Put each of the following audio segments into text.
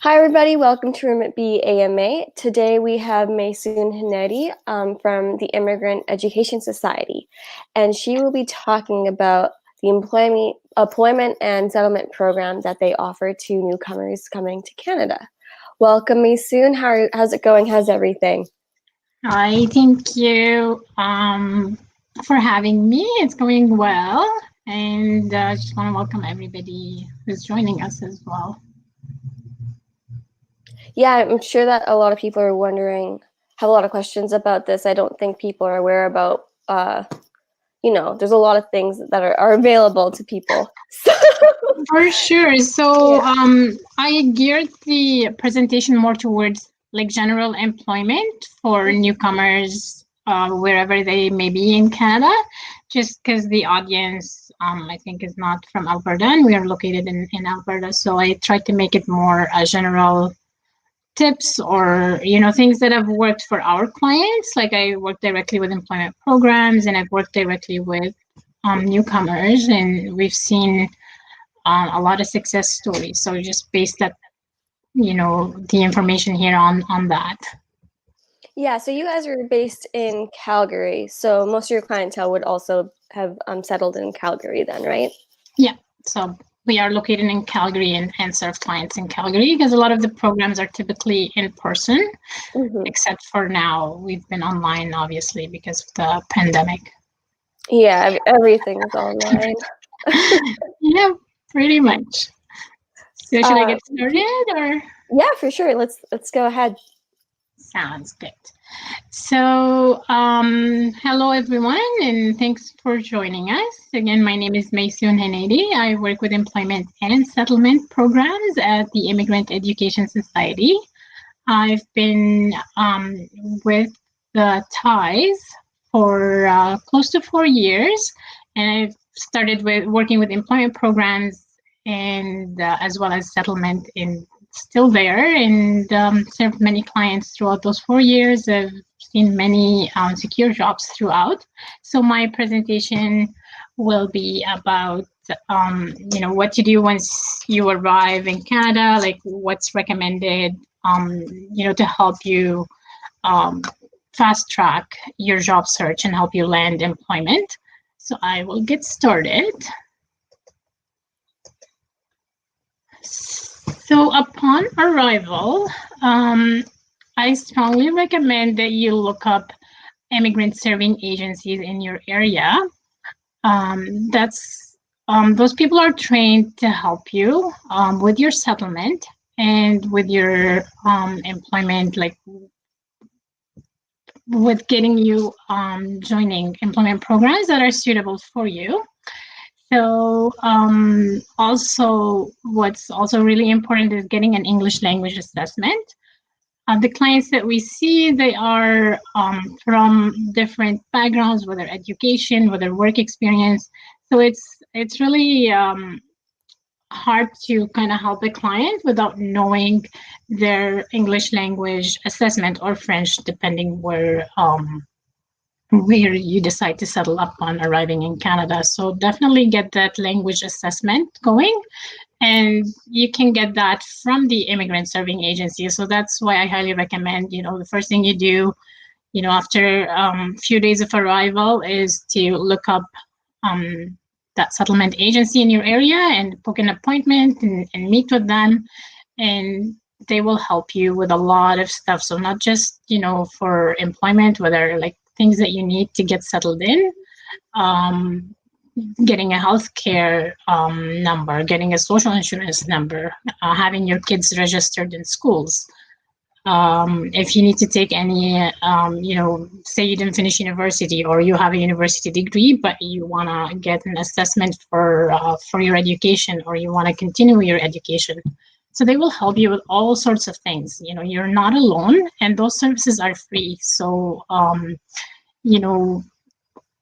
Hi, everybody. Welcome to Remitbee AMA. Today we have Maysoon Hanedi from the Immigrant Education Society, and she will be talking about the employment and settlement program that they offer to newcomers coming to Canada. Welcome, Maysoon. How's it going? How's everything? Hi, thank you for having me. It's going well, and I just want to welcome everybody who's joining us as well. Yeah, I'm sure that a lot of people are wondering, have a lot of questions about this. I don't think people are aware about, there's a lot of things that are available to people. For sure. So Yeah. I geared the presentation more towards like general employment for newcomers wherever they may be in Canada, just because the audience I think is not from Alberta and we are located in Alberta. So I tried to make it more general tips or things that have worked for our clients. Like I work directly with employment programs and I've worked directly with newcomers, and we've seen a lot of success stories. So just based that the information here on that. Yeah, so you guys are based in Calgary, so most of your clientele would also have settled in Calgary then, right? Yeah, so we are located in Calgary and serve clients in Calgary because a lot of the programs are typically in person, except for now we've been online obviously because of the pandemic. Yeah, everything is online. Yeah, pretty much. So should I get started or? Yeah, for sure. Let's go ahead. Sounds good. So, hello everyone, and thanks for joining us. Again, my name is Maysoon Hanedi. I work with employment and settlement programs at the Immigrant Education Society. I've been with the ties for close to 4 years, and I've started with working with employment programs and as well as settlement in still there, and served many clients throughout those 4 years. I've seen many secure jobs throughout. So my presentation will be about what to do once you arrive in Canada, like what's recommended to help you fast track your job search and help you land employment. So I will get started. So upon arrival, I strongly recommend that you look up immigrant serving agencies in your area. Those people are trained to help you with your settlement and with your employment, like with getting you joining employment programs that are suitable for you. So also what's also really important is getting an English language assessment. The clients that we see, they are from different backgrounds, whether education, whether work experience. So it's really hard to kind of help a client without knowing their English language assessment or French, depending where you decide to settle upon arriving in Canada. So definitely get that language assessment going. And you can get that from the immigrant serving agency. So that's why I highly recommend, the first thing you do, after a few days of arrival is to look up that settlement agency in your area and book an appointment and meet with them. And they will help you with a lot of stuff. So not just, for employment, whether like things that you need to get settled in, getting a healthcare number, getting a social insurance number, having your kids registered in schools. If you need to take any, say you didn't finish university or you have a university degree, but you want to get an assessment for your education or you want to continue your education. So they will help you with all sorts of things. You're not alone, and those services are free. So,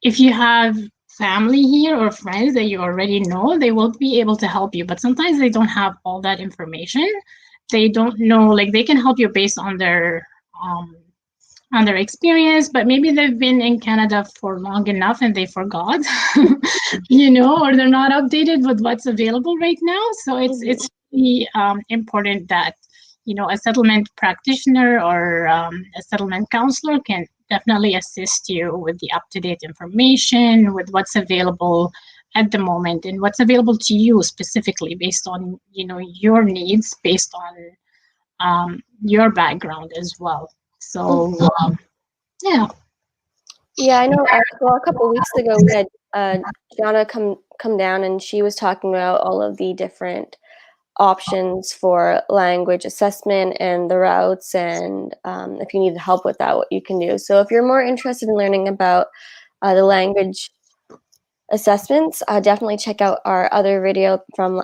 if you have family here or friends that you already know, they will be able to help you. But sometimes they don't have all that information. They don't know, like they can help you based on their experience, but maybe they've been in Canada for long enough and they forgot, or they're not updated with what's available right now. So it's really important that a settlement practitioner or a settlement counselor can definitely assist you with the up-to-date information, with what's available at the moment and what's available to you specifically based on your needs, based on your background as well. So yeah. Yeah, I know. Well, a couple of weeks ago, we had Jana come down, and she was talking about all of the different options for language assessment and the routes, and if you need help with that, what you can do. So if you're more interested in learning about the language assessments, definitely check out our other video from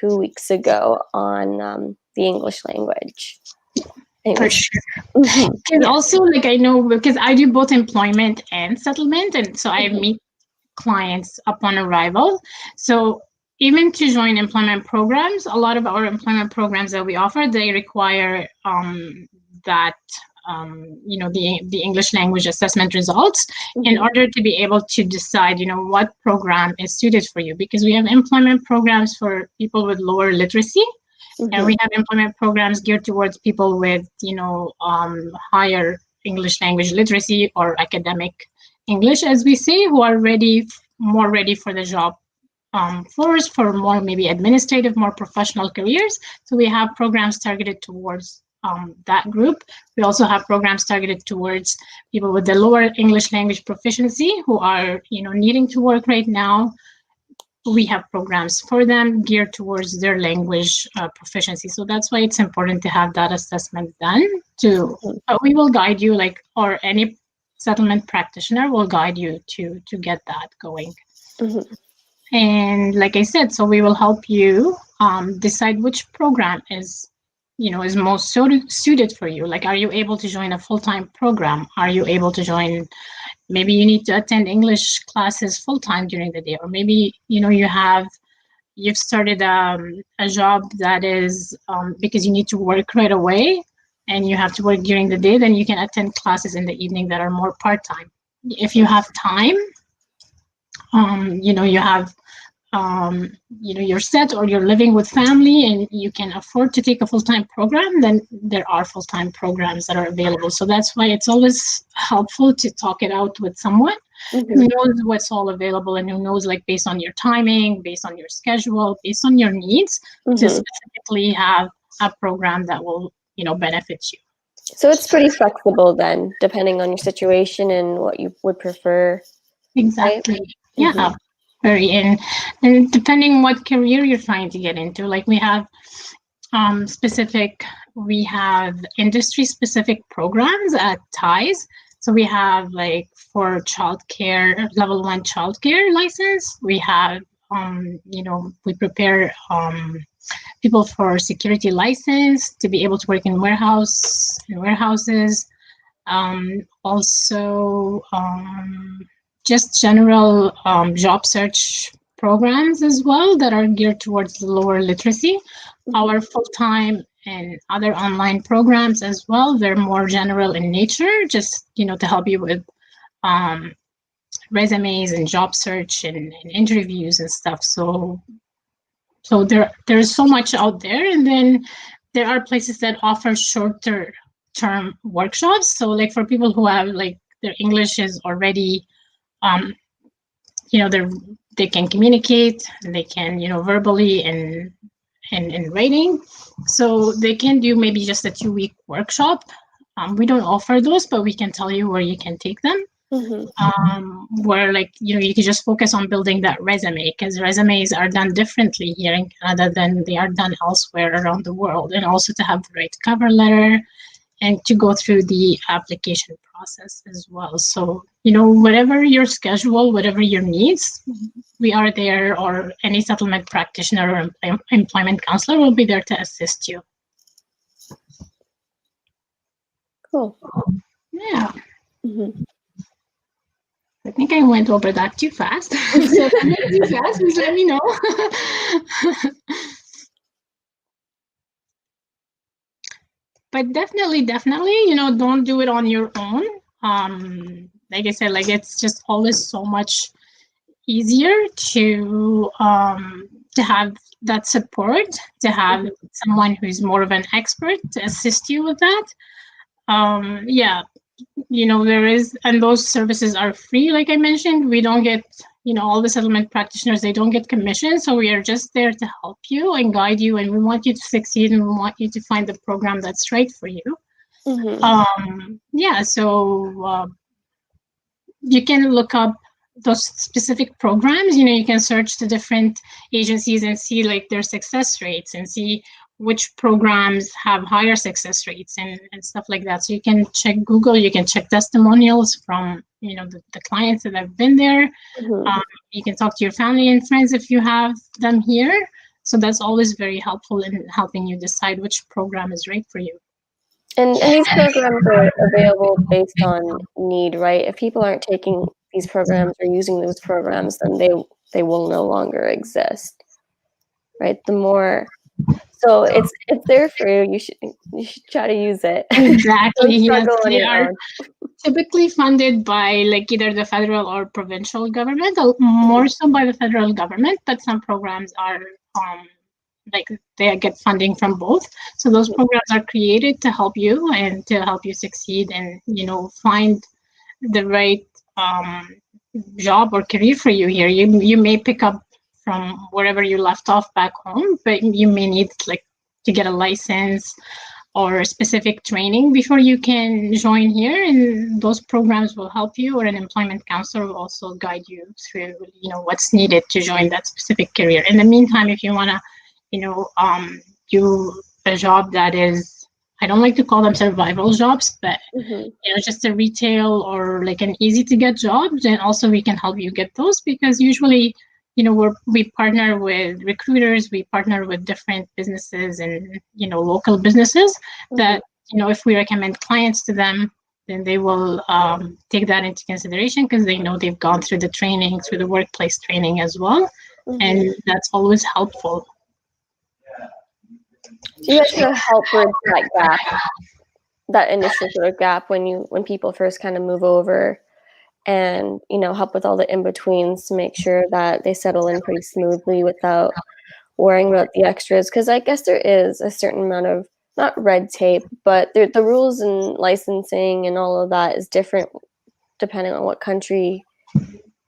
2 weeks ago on the English language. For sure. And also, like, I know because I do both employment and settlement, and so I meet clients upon arrival. So even to join employment programs, a lot of our employment programs that we offer, they require that the English language assessment results in order to be able to decide what program is suited for you, because we have employment programs for people with lower literacy. And we have employment programs geared towards people with, higher English language literacy or academic English, as we say, who are more ready for the job force, for more maybe administrative, more professional careers. So we have programs targeted towards that group. We also have programs targeted towards people with the lower English language proficiency who are, needing to work right now. We have programs for them geared towards their language proficiency. So that's why it's important to have that assessment done. We will guide you, or any settlement practitioner will guide you to get that going. And like I said, so we will help you decide which program is most suited for you. Like, are you able to join a full-time program? Are you able to join, maybe you need to attend English classes full-time during the day, or maybe, you've started a job that is because you need to work right away and you have to work during the day, then you can attend classes in the evening that are more part-time. If you have time, you have you're set, or you're living with family and you can afford to take a full-time program, then there are full-time programs that are available. So that's why it's always helpful to talk it out with someone who knows what's all available and who knows, like, based on your timing, based on your schedule, based on your needs, to specifically have a program that will benefit you. So it's pretty flexible then, depending on your situation and what you would prefer. Exactly. Right? Yeah. Very. And depending what career you're trying to get into, like, we have we have industry specific programs at TIES. So we have, like, for childcare, level 1 childcare license, we have we prepare people for security license to be able to work in warehouses. Also, just general job search programs as well that are geared towards the lower literacy. Our full-time and other online programs as well, they're more general in nature, just to help you with resumes and job search and interviews and stuff. So there's so much out there. And then there are places that offer shorter term workshops. So, like, for people who have, like, their English is already they can communicate, they can verbally and writing, so they can do maybe just a 2-week workshop. We don't offer those, but we can tell you where you can take them. Where, like, you can just focus on building that resume, because resumes are done differently here in Canada than they are done elsewhere around the world, and also to have the right cover letter and to go through the application process as well. So, whatever your schedule, whatever your needs, we are there, or any settlement practitioner or employment counselor will be there to assist you. Cool. Yeah. I think I went over that too fast. So if I went too fast, please let me know. But definitely, don't do it on your own. Like I said, like, it's just always so much easier to to have that support, to have someone who's more of an expert to assist you with that. Yeah, there is, and those services are free. Like I mentioned, we don't get, all the settlement practitioners, they don't get commission. So we are just there to help you and guide you. And we want you to succeed, and we want you to find the program that's right for you. Yeah, so you can look up those specific programs. You can search the different agencies and see like their success rates and see which programs have higher success rates and stuff like that. So you can check Google, you can check testimonials from the clients that have been there. You can talk to your family and friends if you have them here. So that's always very helpful in helping you decide which program is right for you. And these programs are available based on need, right? If people aren't taking these programs or using those programs, then they will no longer exist, right? So it's there for you. You should try to use it. Exactly. Yes, they are typically funded by like either the federal or provincial government, or more so by the federal government. But some programs are like they get funding from both. So those programs are created to help you and to help you succeed and find the right job or career for you here. You may pick up from wherever you left off back home, but you may need like to get a license or specific training before you can join here, and those programs will help you, or an employment counselor will also guide you through what's needed to join that specific career. In the meantime, if you want to do a job that is, I don't like to call them survival jobs, but just a retail or like an easy to get job, then also we can help you get those, because usually we partner with recruiters, we partner with different businesses and local businesses that if we recommend clients to them, then they will take that into consideration, because they know they've gone through the training, through the workplace training as well, and that's always helpful. Do you guys sort of help bridge that gap, that initial sort of gap when people first kind of move over, and help with all the in-betweens to make sure that they settle in pretty smoothly without worrying about the extras? Because I guess there is a certain amount of, not red tape, but the rules and licensing and all of that is different depending on what country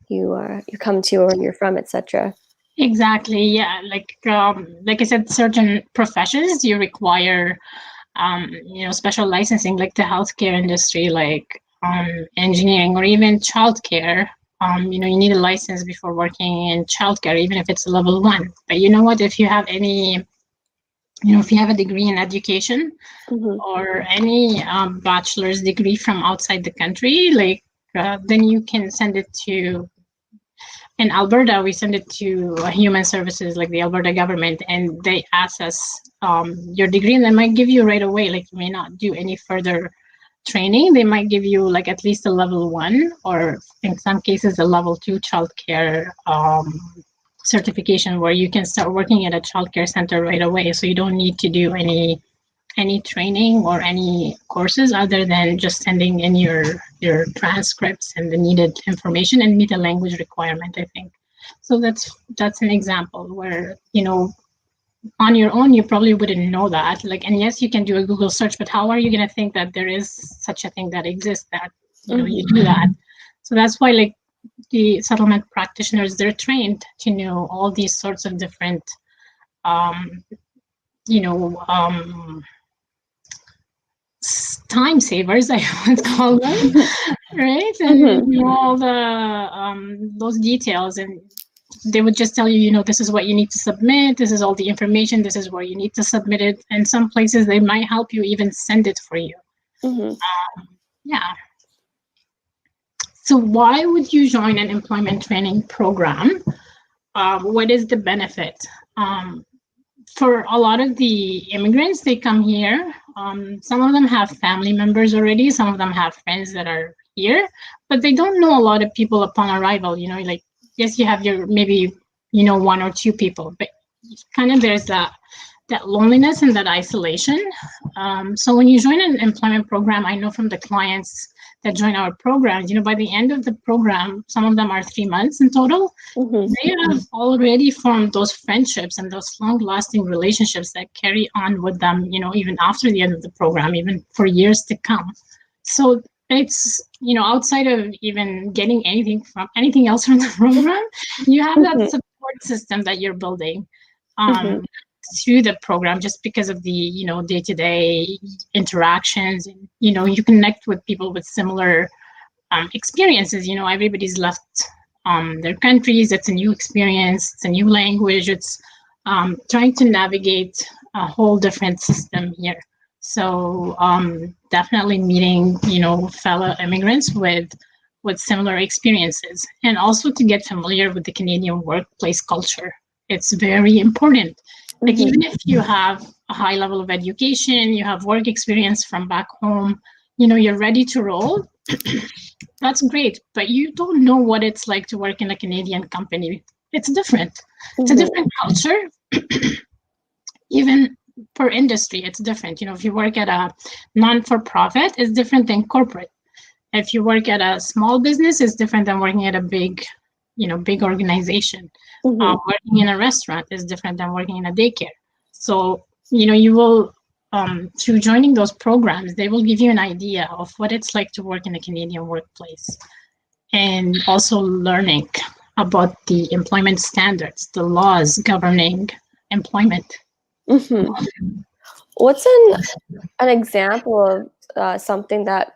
you come to or you're from, etc. Exactly. Yeah. Like I said, certain professions you require special licensing, like the healthcare industry, like engineering, or even childcare. You need a license before working in childcare, even if it's a level 1. But you know what? If you have any, if you have a degree in education or any bachelor's degree from outside the country, like then you can send it to. In Alberta, we send it to Human Services, like the Alberta government, and they assess your degree, and they might give you right away. Like you may not do any further training. They might give you like at least a level 1, or in some cases a level 2 childcare certification, where you can start working at a childcare center right away. So you don't need to do any training or any courses other than just sending in your transcripts and the needed information and meet a language requirement, I think. So that's an example where, on your own, you probably wouldn't know that. Like, and yes, you can do a Google search, but how are you going to think that there is such a thing that exists, that, you do that? So that's why, like, the settlement practitioners, they're trained to know all these sorts of different, time savers, I would call them, right? And all the those details, and they would just tell you, this is what you need to submit, this is all the information, this is where you need to submit it. And some places they might help you even send it for you. Yeah. So why would you join an employment training program? What is the benefit? For a lot of the immigrants, they come here. Some of them have family members already. Some of them have friends that are here, but they don't know a lot of people upon arrival. Like, yes, you have your maybe, 1 or 2 people, but kind of there's that loneliness and that isolation. So when you join an employment program, I know from the clients that join our programs, by the end of the program, some of them are 3 months in total. They have already formed those friendships and those long-lasting relationships that carry on with them, even after the end of the program, even for years to come. So it's, outside of even getting anything else from the program, you have that support system that you're building through the program, just because of the, day-to-day interactions, and, you connect with people with similar experiences. Everybody's left their countries. It's a new experience. It's a new language. It's trying to navigate a whole different system here. So definitely meeting, fellow immigrants with similar experiences, and also to get familiar with the Canadian workplace culture. It's very important. Like, even if you have a high level of education, you have work experience from back home, you're ready to roll, that's great. But you don't know what it's like to work in a Canadian company. It's different. It's a different culture. Even per industry, it's different. If you work at a non-for-profit, it's different than corporate. If you work at a small business, it's different than working at a big organization. Working in a restaurant is different than working in a daycare. So, you will, through joining those programs, they will give you an idea of what it's like to work in a Canadian workplace, and also learning about the employment standards, the laws governing employment. What's an example of something that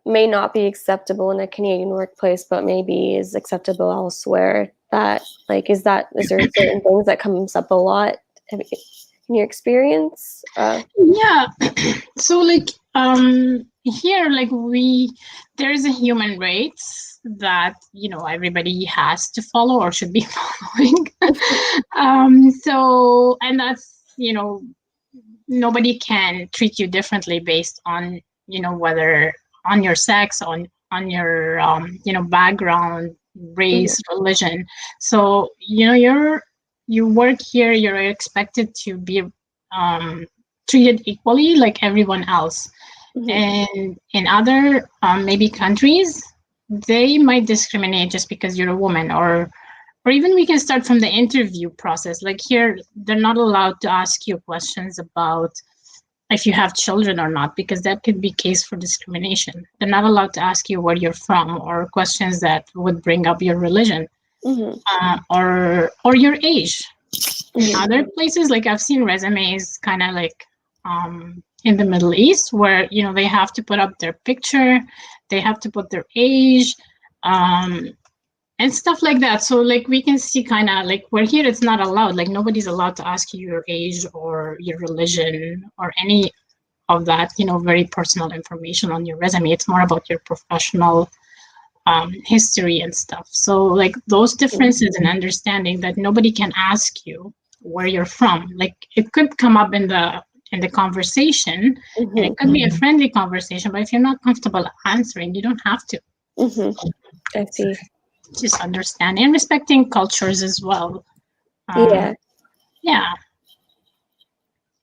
may not be acceptable in a Canadian workplace, but maybe is acceptable elsewhere? Is there certain things that comes up a lot in your experience? Yeah. So here, there's a human rights that, everybody has to follow or should be following. And that's, nobody can treat you differently based on, whether on your sex, on your, background, race, religion. So, you work here, you're expected to be treated equally like everyone else. And in other maybe countries, they might discriminate just because you're a woman, or even we can start from the interview process. Like here, they're not allowed to ask you questions about if you have children or not, because that could be case for discrimination. They're not allowed to ask you where you're from, or questions that would bring up your religion, or your age. In other places, like I've seen resumes kind of in the Middle East, where they have to put up their picture, they have to put their age, and stuff like that. So we can see kind of where here it's not allowed. Nobody's allowed to ask you your age or your religion or any of that, very personal information on your resume. It's more about your professional history and stuff. So those differences and understanding that nobody can ask you where you're from. It could come up in the conversation, and it could be a friendly conversation, but if you're not comfortable answering, you don't have to. I see. Just understanding and respecting cultures as well. Yeah.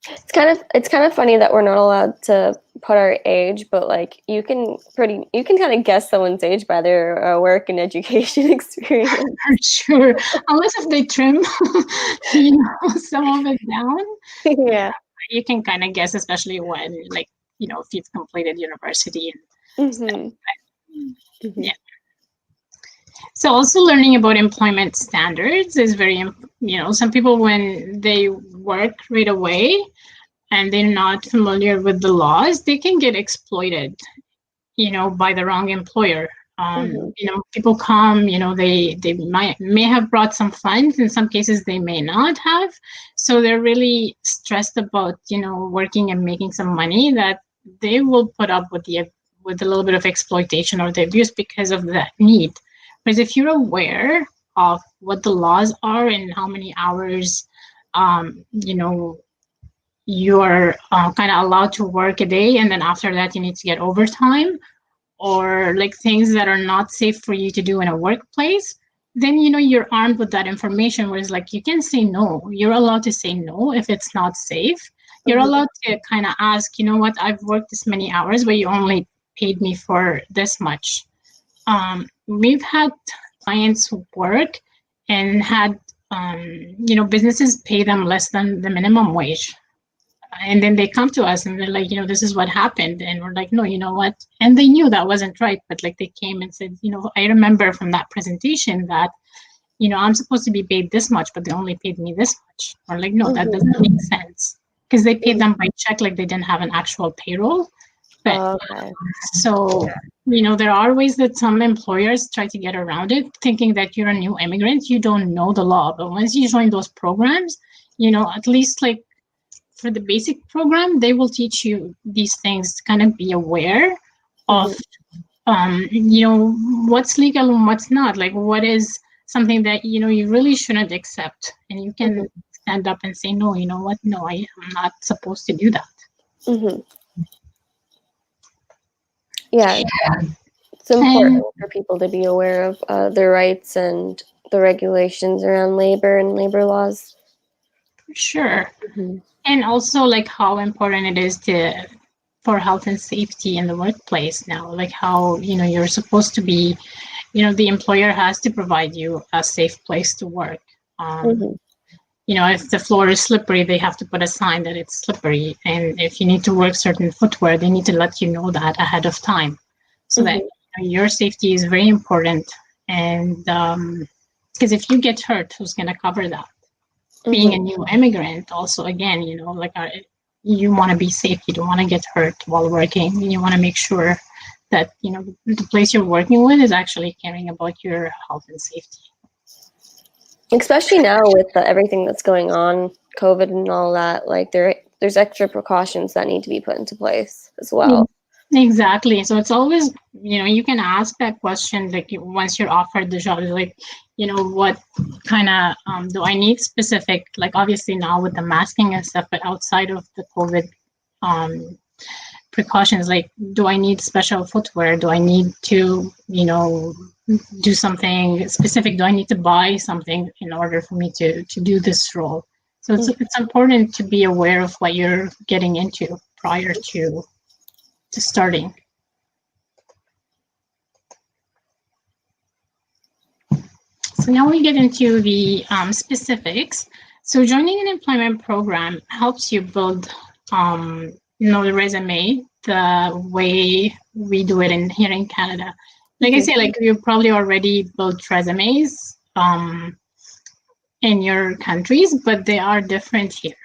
It's kind of funny that we're not allowed to put our age, but you can kind of guess someone's age by their work and education experience. For sure, unless if they trim, some of it down. Yeah, you can kind of guess, especially when if you've completed university and stuff like that. Yeah. So also learning about employment standards is very, some people, when they work right away and they're not familiar with the laws, they can get exploited, by the wrong employer. People come, they may have brought some funds. In some cases, they may not have. So they're really stressed about, working and making some money, that they will put up with a little bit of exploitation or the abuse because of that need. Whereas if you're aware of what the laws are and how many hours, you're kind of allowed to work a day, and then after that you need to get overtime, or things that are not safe for you to do in a workplace, then you're armed with that information. Whereas you can say no. You're allowed to say no if it's not safe. You're allowed to kind of ask, what, I've worked this many hours, but you only paid me for this much. We've had clients who work and had, businesses pay them less than the minimum wage. And then they come to us and they're like, this is what happened. And we're like, no, you know what? And they knew that wasn't right. But like they came and said, I remember from that presentation that, I'm supposed to be paid this much, but they only paid me this much. Or like, no, that doesn't make sense. Because they paid them by check, like they didn't have an actual payroll. But so, there are ways that some employers try to get around it, thinking that you're a new immigrant, you don't know the law. But once you join those programs, at least like for the basic program, they will teach you these things to kind of be aware of, what's legal and what's not. Like what is something that, you really shouldn't accept. And you can stand up and say, no, you know what? No, I'm not supposed to do that. Yeah, it's important for people to be aware of their rights and the regulations around labor and labor laws. Sure. And also like how important it is for health and safety in the workplace now, like how, you're supposed to be, the employer has to provide you a safe place to work. If the floor is slippery, they have to put a sign that it's slippery. And if you need to work certain footwear, they need to let you know that ahead of time so that your safety is very important. And because if you get hurt, who's going to cover that? Being a new immigrant, also, again, you want to be safe. You don't want to get hurt while working. You want to make sure that, the place you're working with is actually caring about your health and safety. Especially now with everything that's going on, COVID and all that, like there's extra precautions that need to be put into place as well. Exactly. So it's always, you can ask that question, like once you're offered the job, like, what kind of, do I need specific, like obviously now with the masking and stuff, but outside of the COVID precautions, like, do I need special footwear? Do I need to, do something specific? Do I need to buy something in order for me to do this role? So it's important to be aware of what you're getting into prior to starting. So now we get into the specifics. So joining an employment program helps you build, the resume the way we do it here in Canada. Like I say, like you probably already built resumes in your countries, but they are different here.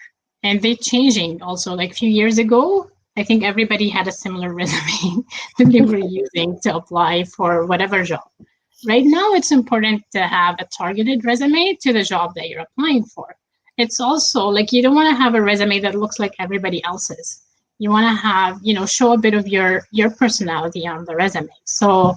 And they're changing also. Like a few years ago, I think everybody had a similar resume that they were using to apply for whatever job. Right now, it's important to have a targeted resume to the job that you're applying for. It's also like you don't want to have a resume that looks like everybody else's. You want to have, show a bit of your personality on the resume. So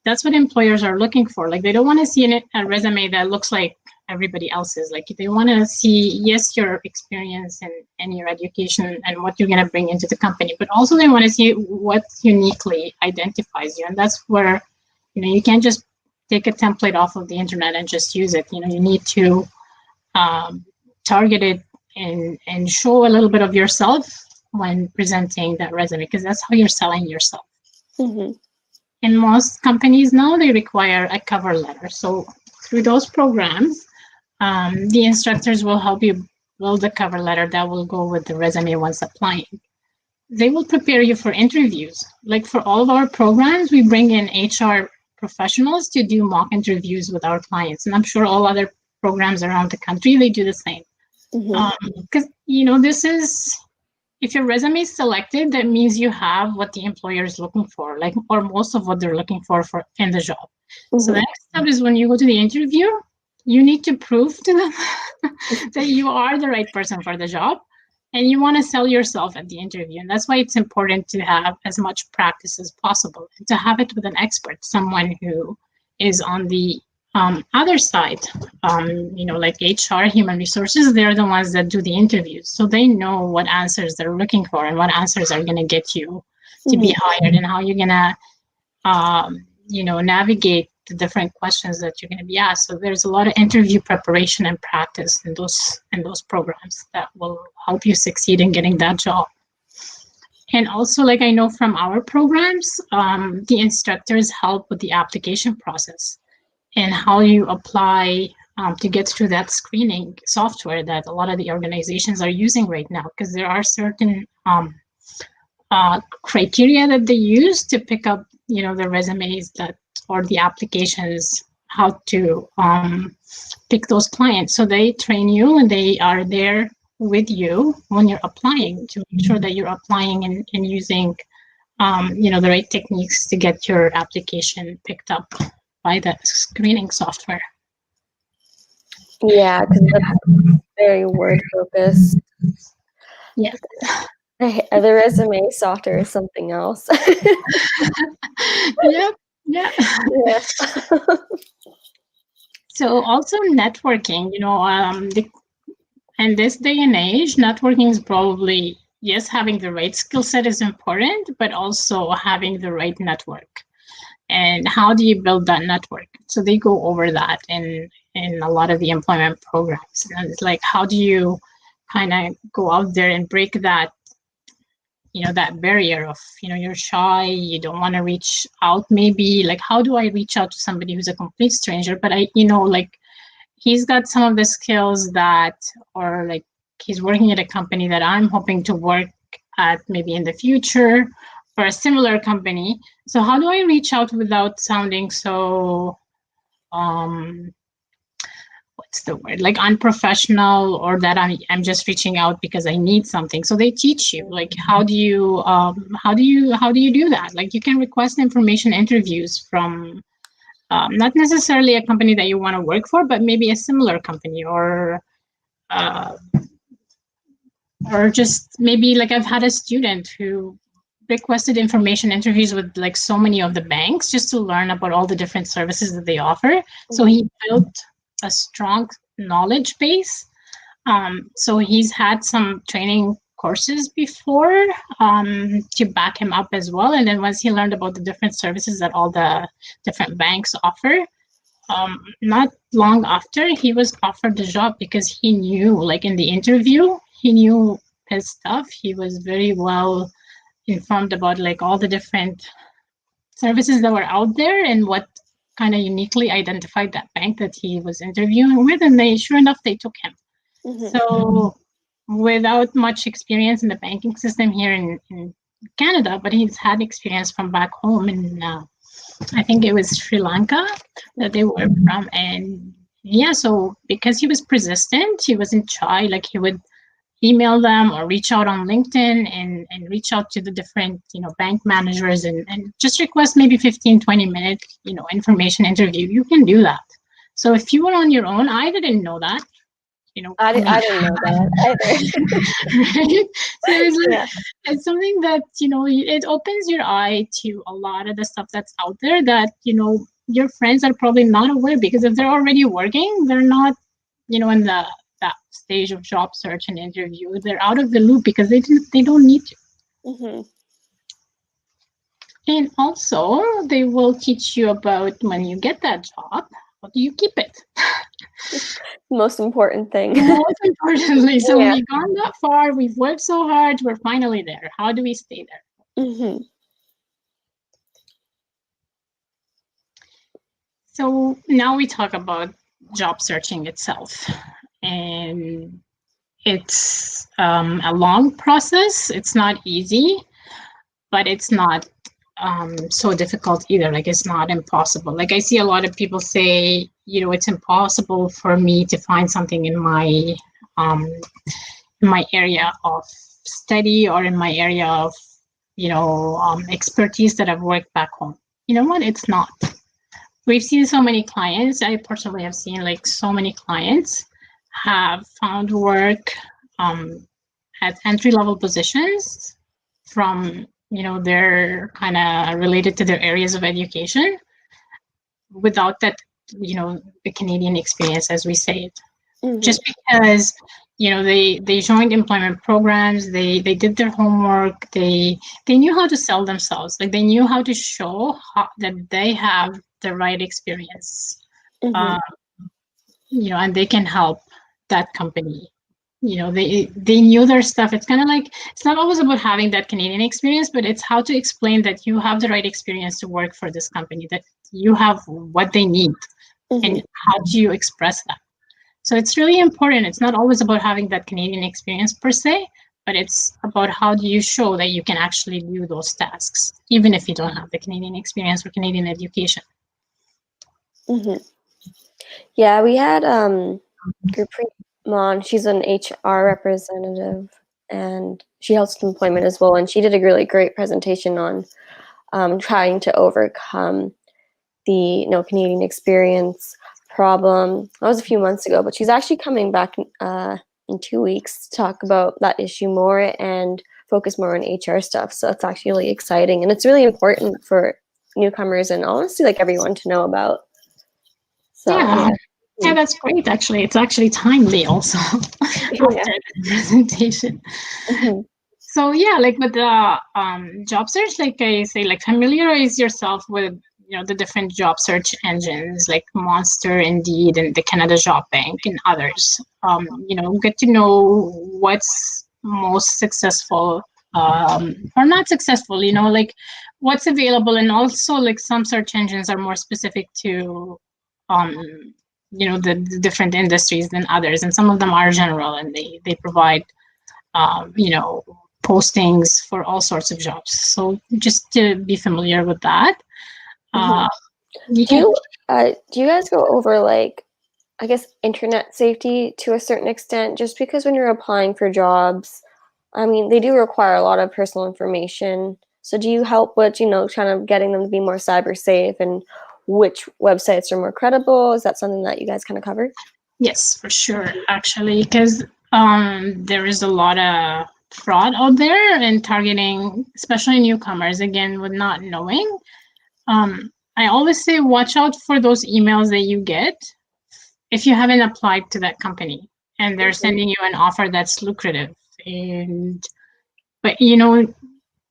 that's what employers are looking for. Like they don't want to see a resume that looks like everybody else's. Like they want to see, yes, your experience and your education and what you're going to bring into the company, but also they want to see what uniquely identifies you. And that's where, you can't just take a template off of the internet and just use it. You need to target it and show a little bit of yourself when presenting that resume, because that's how you're selling yourself. In most companies now, they require a cover letter. So through those programs, the instructors will help you build a cover letter that will go with the resume once applying. They will prepare you for interviews. Like for all of our programs, we bring in HR professionals to do mock interviews with our clients. And I'm sure all other programs around the country, they do the same. Because, this is, if your resume is selected, that means you have what the employer is looking for, like, or most of what they're looking for in the job. So the next step is when you go to the interview, you need to prove to them that you are the right person for the job, and you want to sell yourself at the interview. And that's why it's important to have as much practice as possible, and to have it with an expert, someone who is on the other side, like HR, human resources. They're the ones that do the interviews. So they know what answers they're looking for and what answers are going to get you to be hired, and how you're going to, navigate the different questions that you're going to be asked. So there's a lot of interview preparation and practice in those programs that will help you succeed in getting that job. And also, like I know from our programs, the instructors help with the application process and how you apply to get through that screening software that a lot of the organizations are using right now, because there are certain criteria that they use to pick up, the resumes that or the applications, how to pick those clients. So they train you and they are there with you when you're applying to make sure that you're applying and using, the right techniques to get your application picked up by the screening software. Yeah, because that's very word focused. Yeah. The resume software is something else. Yep. Yeah. Yeah. So also networking, in this day and age, networking is probably, yes, having the right skill set is important, but also having the right network. And how do you build that network? So they go over that in a lot of the employment programs. And it's like, how do you kind of go out there and break that, that barrier of, you're shy, you don't want to reach out, maybe like, how do I reach out to somebody who's a complete stranger? But like, he's got some of the skills that, or like, he's working at a company that I'm hoping to work at maybe in the future, or a similar company. So how do I reach out without sounding so what's the word, like unprofessional, or that I'm just reaching out because I need something? So they teach you like, how do you do that? Like, you can request information interviews from not necessarily a company that you want to work for, but maybe a similar company, uh, or just maybe, like, I've had a student who requested information interviews with like so many of the banks just to learn about all the different services that they offer. So he built a strong knowledge base. So he's had some training courses before to back him up as well. And then once he learned about the different services that all the different banks offer, not long after, he was offered the job because he knew, like in the interview, he knew his stuff. He was very well informed about like all the different services that were out there and what kind of uniquely identified that bank that he was interviewing with. And sure enough, they took him. So without much experience in the banking system here in Canada, but he's had experience from back home in, I think it was Sri Lanka that they were from. And yeah, so because he was persistent, he wasn't shy, like he would email them or reach out on LinkedIn and reach out to the different, bank managers and just request maybe 15-20 minute, information interview. You can do that. So if you were on your own, I didn't know that. I didn't know that either. Right? So it's something that, it opens your eye to a lot of the stuff that's out there that, your friends are probably not aware, because if they're already working, they're not, in that stage of job search and interview. They're out of the loop because they don't need to. And also, they will teach you about when you get that job, how do you keep it? Most important thing. Most importantly. So we've gone that far. We've worked so hard. We're finally there. How do we stay there? So now we talk about job searching itself. And it's a long process. It's not easy, but it's not so difficult either. Like, it's not impossible. Like, I see a lot of people say, it's impossible for me to find something in my area of study or in my area of, expertise that I've worked back home. You know what? It's not. We've seen so many clients. I personally have seen like so many clients have found work at entry-level positions from, they're kind of related to their areas of education without that, the Canadian experience, as we say it. Just because, they joined employment programs, they did their homework, they knew how to sell themselves. Like, they knew how to show that they have the right experience, and they can help that company they knew their stuff. It's kind of like, it's not always about having that Canadian experience, but it's how to explain that you have the right experience to work for this company, that you have what they need, and how do you express that. So it's really important. It's not always about having that Canadian experience per se, but it's about how do you show that you can actually do those tasks, even if you don't have the Canadian experience or Canadian education. Yeah, we had Gurpreet Mon. She's an HR representative, and she helps with employment as well. And she did a really great presentation on trying to overcome the no Canadian experience problem. That was a few months ago, but she's actually coming back in 2 weeks to talk about that issue more and focus more on HR stuff. So it's actually really exciting, and it's really important for newcomers and honestly like everyone to know about. So yeah, that's great. Actually, it's actually timely also after the presentation. So yeah, like with the job search, like I say, like familiarize yourself with the different job search engines like Monster, Indeed, and the Canada Job Bank and others. Get to know what's most successful or not successful. Like what's available, and also like some search engines are more specific to the different industries than others, and some of them are general and they provide postings for all sorts of jobs. So just to be familiar with that. Do you guys go over like, I guess, internet safety to a certain extent? Just because when you're applying for jobs, I mean, they do require a lot of personal information. So do you help with, trying to getting them to be more cyber safe and which websites are more credible? Is that something that you guys kind of cover? Yes, for sure, actually, because there is a lot of fraud out there and targeting, especially newcomers, again, with not knowing. I always say watch out for those emails that you get if you haven't applied to that company and they're sending you an offer that's lucrative. But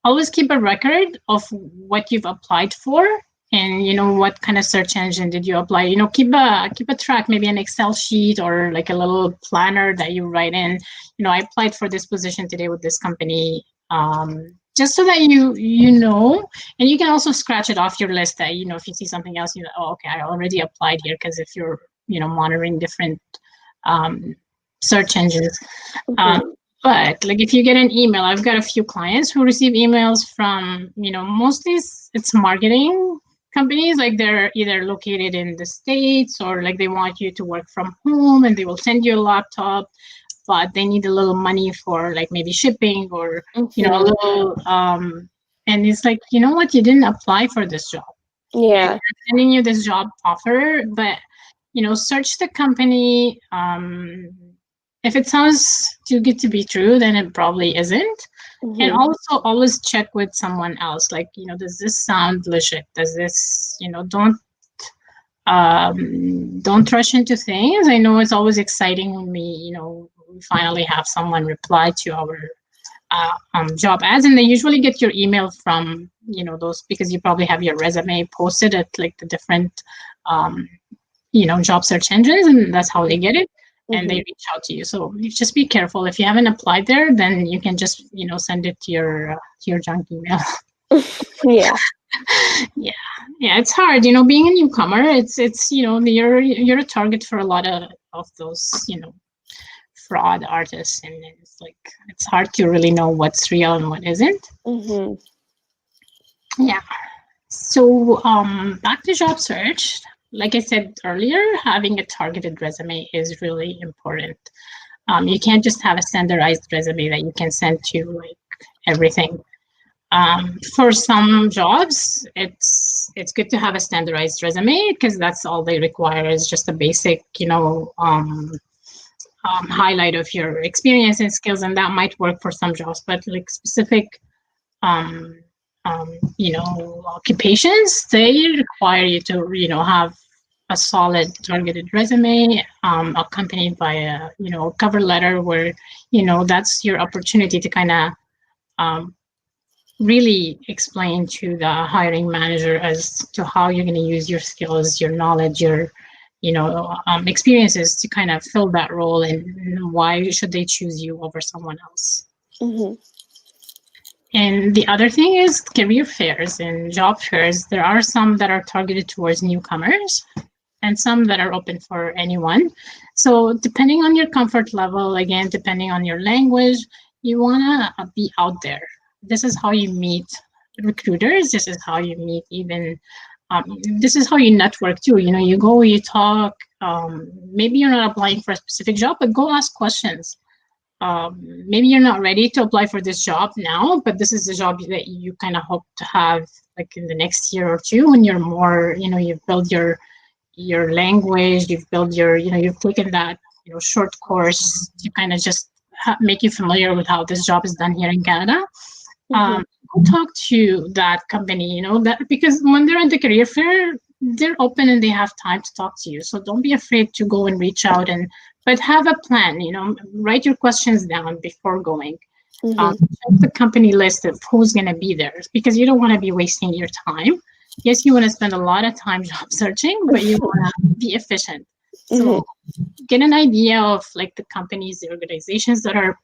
always keep a record of what you've applied for, and what kind of search engine did you apply. Keep a track, maybe an Excel sheet or like a little planner that you write in. I applied for this position today with this company, just so that you know, and you can also scratch it off your list that if you see something else, oh, okay, I already applied here, because if you're monitoring different search engines. But like if you get an email, I've got a few clients who receive emails from, mostly it's marketing companies, like they're either located in the States or like they want you to work from home and they will send you a laptop, but they need a little money for like maybe shipping or, a little, and it's like, what, you didn't apply for this job. Yeah. They're sending you this job offer, but, search the company. If it sounds too good to be true, then it probably isn't. And also always check with someone else. Like, does this sound legit? Does this, don't rush into things. I know it's always exciting when we finally have someone reply to our job ads, and they usually get your email from, those, because you probably have your resume posted at like the different, job search engines, and that's how they get it. And they reach out to you. So you just be careful. If you haven't applied there, then you can just, send it to your junk email. Yeah. Yeah. It's hard, being a newcomer. It's you're a target for a lot of those, fraud artists, and it's hard to really know what's real and what isn't. Yeah. So back to job search. Like I said earlier, having a targeted resume is really important. You can't just have a standardized resume that you can send to like everything. For some jobs, it's good to have a standardized resume, because that's all they require is just a basic, highlight of your experience and skills, and that might work for some jobs. But like specific occupations, they require you to, have a solid targeted resume, accompanied by a, cover letter where, that's your opportunity to kind of really explain to the hiring manager as to how you're going to use your skills, your knowledge, your experiences to kind of fill that role, and why should they choose you over someone else. Mm-hmm. And the other thing is career fairs and job fairs. There are some that are targeted towards newcomers and some that are open for anyone. So depending on your comfort level, again, depending on your language, you want to be out there. This is how you meet recruiters. This is how you meet even, this is how you network too. You go, you talk. Maybe you're not applying for a specific job, but go ask questions. Maybe you're not ready to apply for this job now, but this is the job that you kind of hope to have like in the next year or two, when you're more, you've built your language, you've built you've taken that, short course to kind of just make you familiar with how this job is done here in Canada. Go talk to that company, that, because when they're at the career fair, they're open and they have time to talk to you. So don't be afraid to go and reach out, but have a plan, write your questions down before going. Check the company list of who's going to be there, because you don't want to be wasting your time. Yes, you want to spend a lot of time job searching, but you want to be efficient. So get an idea of like the companies, the organizations that are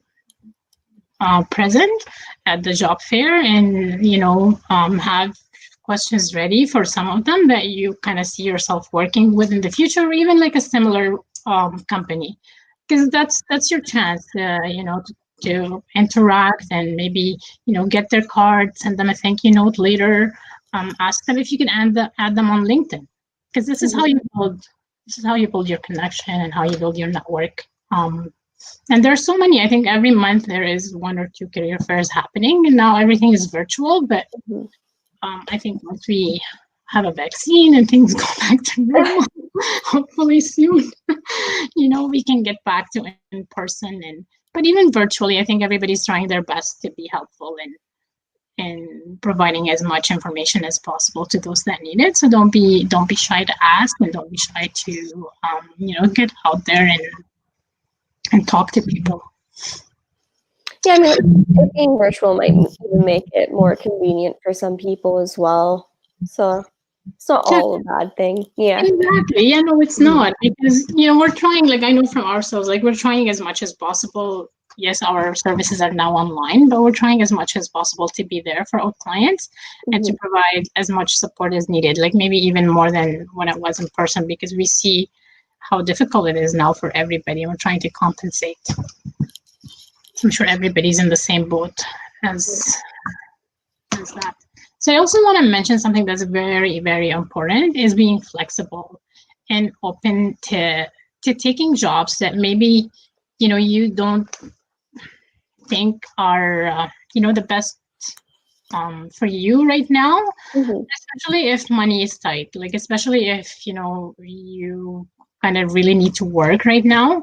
present at the job fair, and have questions ready for some of them that you kind of see yourself working with in the future, or even like a similar company, because that's your chance, to interact and maybe get their card, send them a thank you note later, ask them if you can add them on LinkedIn, because this is how you build your connection and how you build your network. And there's so many. I think every month there is one or two career fairs happening, and now everything is virtual. But I think once we have a vaccine and things go back to normal, hopefully soon, we can get back to in person. But even virtually, I think everybody's trying their best to be helpful and providing as much information as possible to those that need it. So don't be shy to ask, and don't be shy to get out there and talk to people. Yeah, I mean, it being virtual might even make it more convenient for some people as well. So it's not all a bad thing. Yeah. Exactly. Yeah, no, it's not, because we're trying, like, I know from ourselves, like, we're trying as much as possible. Yes, our services are now online, but we're trying as much as possible to be there for our clients and to provide as much support as needed, like maybe even more than when it was in person, because we see how difficult it is now for everybody, and we're trying to compensate. I'm sure everybody's in the same boat as that. So I also want to mention something that's very, very important, is being flexible and open to taking jobs that maybe you don't think are the best for you right now, especially if money is tight, like especially if you kind of really need to work right now.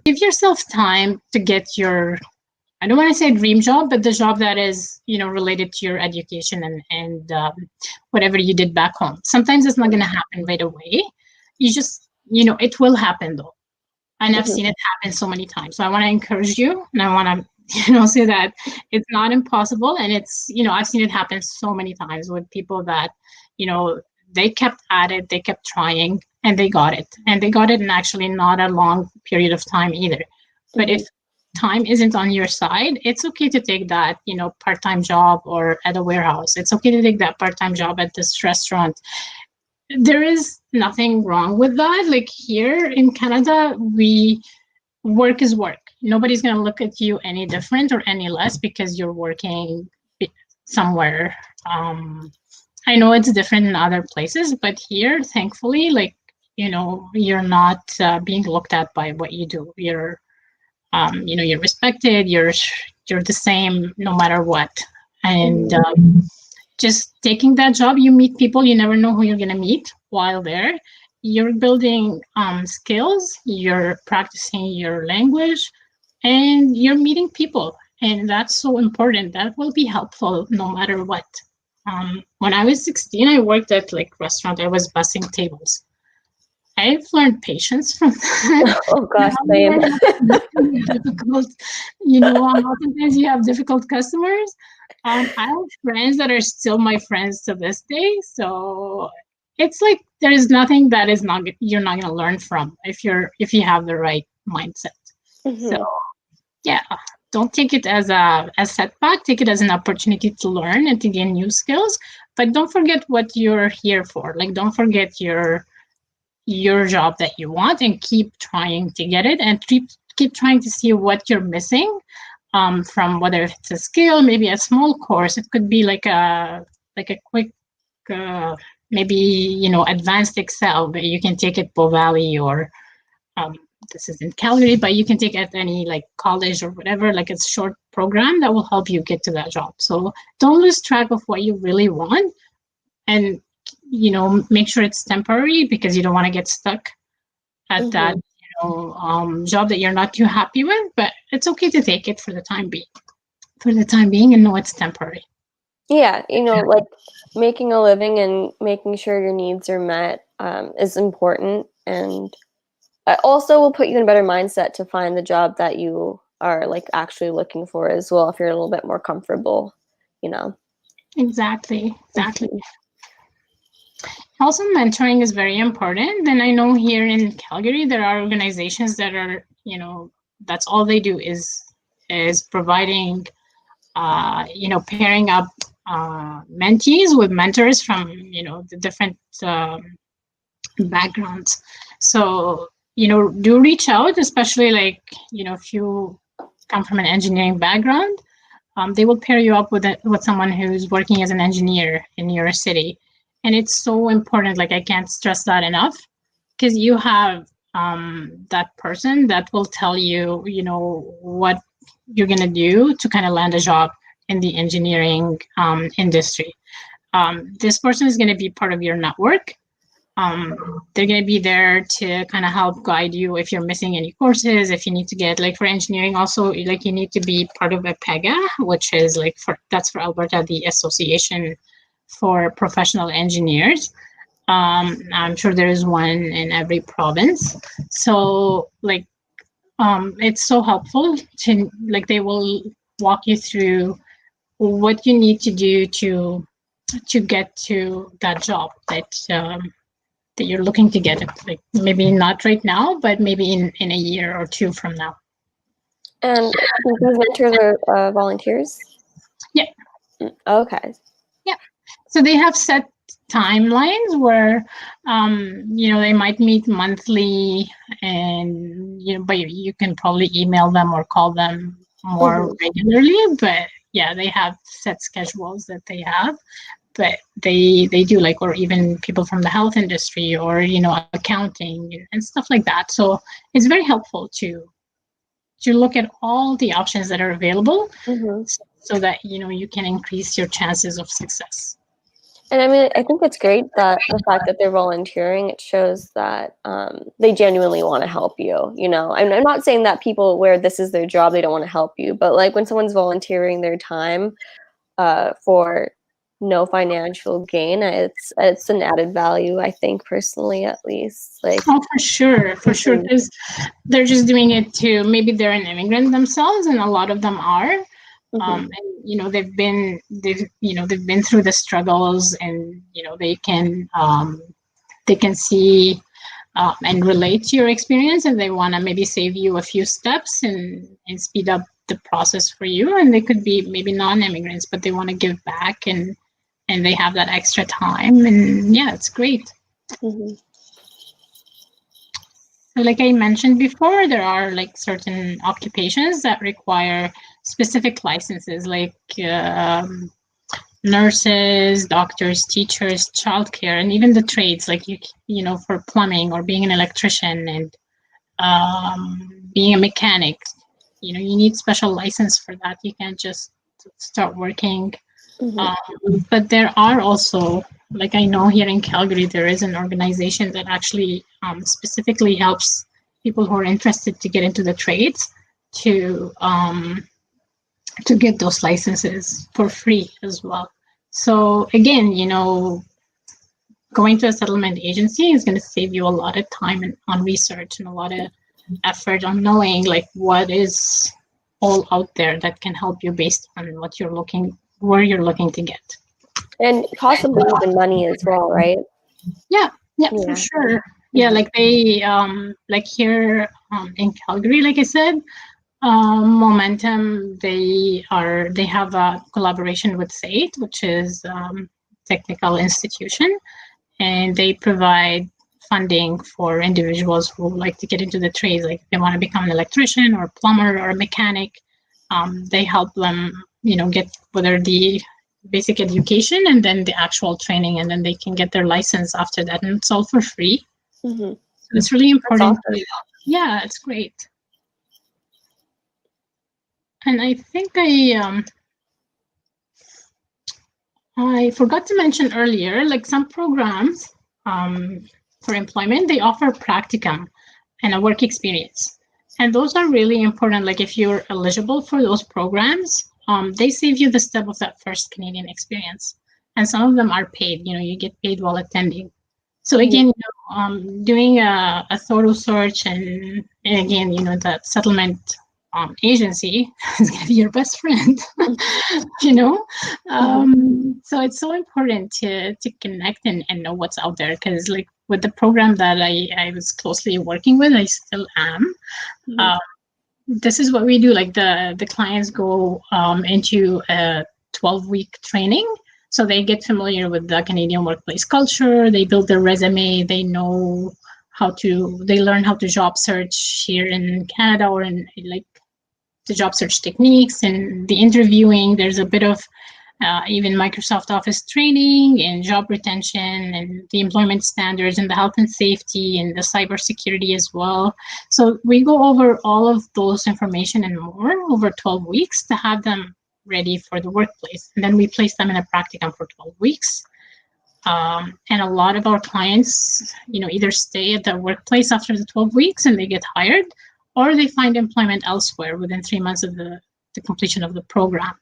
Give yourself time to get your, I don't want to say dream job, but the job that is related to your education and whatever you did back home. Sometimes it's not going to happen right away. You just it will happen though, and I've seen it happen so many times. So I want to encourage you, and I want to say that it's not impossible, and it's I've seen it happen so many times with people that they kept at it, they kept trying, and they got it, in actually not a long period of time either. But if time isn't on your side, it's okay to take that part-time job or at a warehouse. It's okay to take that part-time job at this restaurant. There is nothing wrong with that. Like here in Canada, work is work. Nobody's going to look at you any different or any less because you're working somewhere. I know it's different in other places, but here, thankfully, like, you're not being looked at by what you do. You're, you're respected. You're the same no matter what. And just taking that job, you meet people. You never know who you're going to meet while there. You're building skills. You're practicing your language, and you're meeting people. And that's so important. That will be helpful no matter what. When I was 16, I worked at like restaurant. I was bussing tables. I've learned patience from that. Oh gosh, same. Difficult, sometimes you have difficult customers. I have friends that are still my friends to this day. So it's like there is nothing that is not you're not going to learn from if you have the right mindset. So Mm-hmm. yeah, don't take it as a setback. Take it as an opportunity to learn and to gain new skills. But don't forget what you're here for. Like, don't forget your job that you want, and keep trying to get it, and keep trying to see what you're missing. From whether it's a skill, maybe a small course. It could be like a quick, uh, maybe advanced Excel, but you can take at Bow Valley, or um, this is in Calgary, but you can take at any like college or whatever. Like, it's a short program that will help you get to that job. So don't lose track of what you really want, and make sure it's temporary, because you don't want to get stuck at that Mm-hmm. job that you're not too happy with. But it's okay to take it for the time being, and know it's temporary. Yeah, like making a living and making sure your needs are met is important, and it also will put you in a better mindset to find the job that you are like actually looking for as well, if you're a little bit more comfortable, you know. Exactly. Mhm. Also, mentoring is very important. And I know here in Calgary, there are organizations that are, that's all they do is providing, pairing up mentees with mentors from, the different backgrounds. So, do reach out, especially like, if you come from an engineering background. They will pair you up with someone who's working as an engineer in your city, and it's so important. Like, I can't stress that enough, because you have that person that will tell you, what you're gonna do to kind of land a job in the engineering industry. This person is going to be part of your network. They're going to be there to kind of help guide you if you're missing any courses, if you need to get, like, for engineering also, like, you need to be part of a PEGA, which is like that's for Alberta, the Association for Professional Engineers. I'm sure there is one in every province. So, like, it's so helpful to, like, they will walk you through what you need to do to get to that job that you're looking to get. It, like, maybe not right now, but maybe in a year or two from now. And these mentors are volunteers? Yeah. Okay. Yeah. So they have set timelines where, they might meet monthly, and, but you can probably email them or call them more Mm-hmm. regularly. But yeah, they have set schedules that they have. But they do, like, or even people from the health industry, or accounting and stuff like that. So it's very helpful to look at all the options that are available, Mm-hmm. so that you can increase your chances of success. And I mean, I think it's great that the fact that they're volunteering, it shows that they genuinely want to help you. I'm not saying that people where this is their job, they don't want to help you, but like when someone's volunteering their time for no financial gain, it's an added value, I think, personally, at least. Like, Oh, for sure, mhm, because they're just doing it to, maybe they're an immigrant themselves, and a lot of them are. mhm, And they've been through the struggles, and they can see and relate to your experience, and they want to maybe save you a few steps, and speed up the process for you. And they could be maybe non-immigrants, but they want to give back, and they have that extra time. And yeah, it's great. mhm. So, like I mentioned before, there are, like, certain occupations that require specific licenses, like nurses, doctors, teachers, childcare, and even the trades, like, for plumbing, or being an electrician, and being a mechanic. You need special license for that. You can't just start working. Mhm. Um, but there are also, like, I know here in Calgary, there is an organization that actually specifically helps people who are interested to get into the trades to get those licenses for free as well. So again, going to a settlement agency is going to save you a lot of time on research, and a lot of effort on knowing, like, what is all out there that can help you based on where you're looking to get. And possibly even money as well, right? Yeah, yeah, for Yeah. sure. Yeah, like they like here in Calgary, like I said, Momentum, they have a collaboration with SAIT, which is technical institution, and they provide funding for individuals who like to get into the trades, like they want to become an electrician or plumber or a mechanic. They help them, get whether the basic education and then the actual training, and then they can get their license after that, and it's all for free. Mm-hmm. So it's really That's important. awesome. Yeah, it's great. And I think I forgot to mention earlier, like some programs for employment, they offer practicum and a work experience. And those are really important. Like if you're eligible for those programs, they save you the step of that first Canadian experience. And some of them are paid, you get paid while attending. So Mm-hmm. again, doing a thorough search and again, that settlement agency is going to be your best friend, you know. So it's so important to connect and know what's out there because, like, with the program that I was closely working with, I still am. Mm-hmm. Um, this is what we do. Like the clients go into a 12-week training. So they get familiar with the Canadian workplace culture. They build their resume. They know they learn how to job search here in Canada or in like the job search techniques and the interviewing. There's a bit of even Microsoft Office training and job retention and the employment standards and the health and safety and the cybersecurity as well. So we go over all of those information and more over 12 weeks to have them ready for the workplace. And then we place them in a practicum for 12 weeks. And a lot of our clients, either stay at the workplace after the 12 weeks and they get hired, or they find employment elsewhere within 3 months of the completion of the program.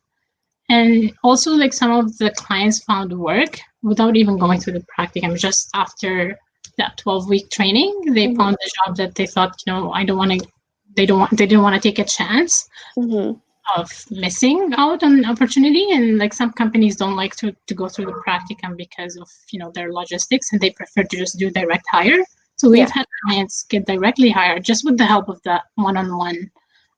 And also, like some of the clients found work without even going through the practicum. Just after that 12-week training, they Mm-hmm. found a job that they thought, I don't want to. They didn't want to take a chance Mm-hmm. of missing out on opportunity. And like some companies don't like to go through the practicum because of their logistics, and they prefer to just do direct hire. So we've had clients get directly hired just with the help of that one-on-one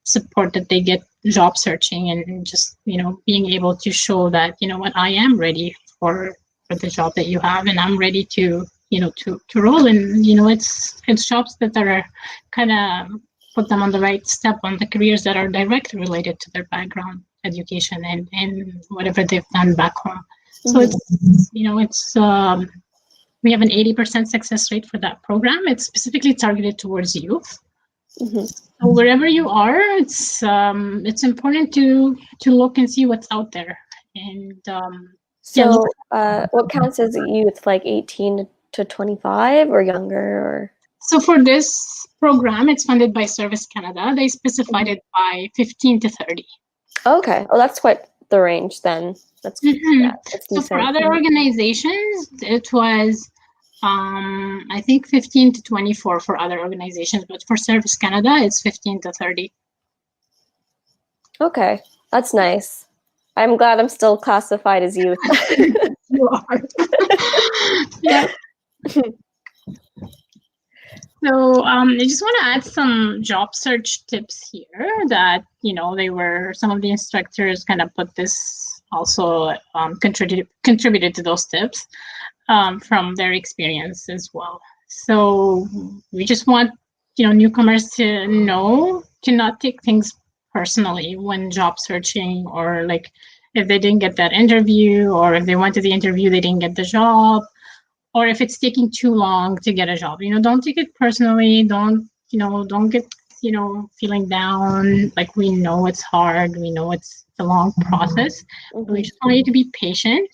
support that they get job searching and just being able to show that what I am ready for the job that you have, and I'm ready to to roll. And it's jobs that are kind of put them on the right step on the careers that are directly related to their background, education, and whatever they've done back home. So it's we have an 80% success rate for that program. It's specifically targeted towards youth. Mm-hmm. So wherever you are, it's important to look and see what's out there. And So, what counts as a youth, like 18 to 25 or younger? Or so for this program, it's funded by Service Canada. They specified it by 15 to 30. okay, well, that's quite the range then. That's Mm-hmm. that's So for decent. other organizations, it was I think 15 to 24 for other organizations, but for Service Canada, it's 15 to 30. Okay, that's nice. I'm glad I'm still classified as youth. You are. Yeah. So I just want to add some job search tips here that, some of the instructors kind of put this also contributed to those tips from their experience as well. So we just want, newcomers to know to not take things personally when job searching, or like if they didn't get that interview, or if they went to the interview, they didn't get the job, or if it's taking too long to get a job. Don't take it personally. Don't get, feeling down. Like, we know it's hard. We know it's a long process. Mm-hmm. We just want you to be patient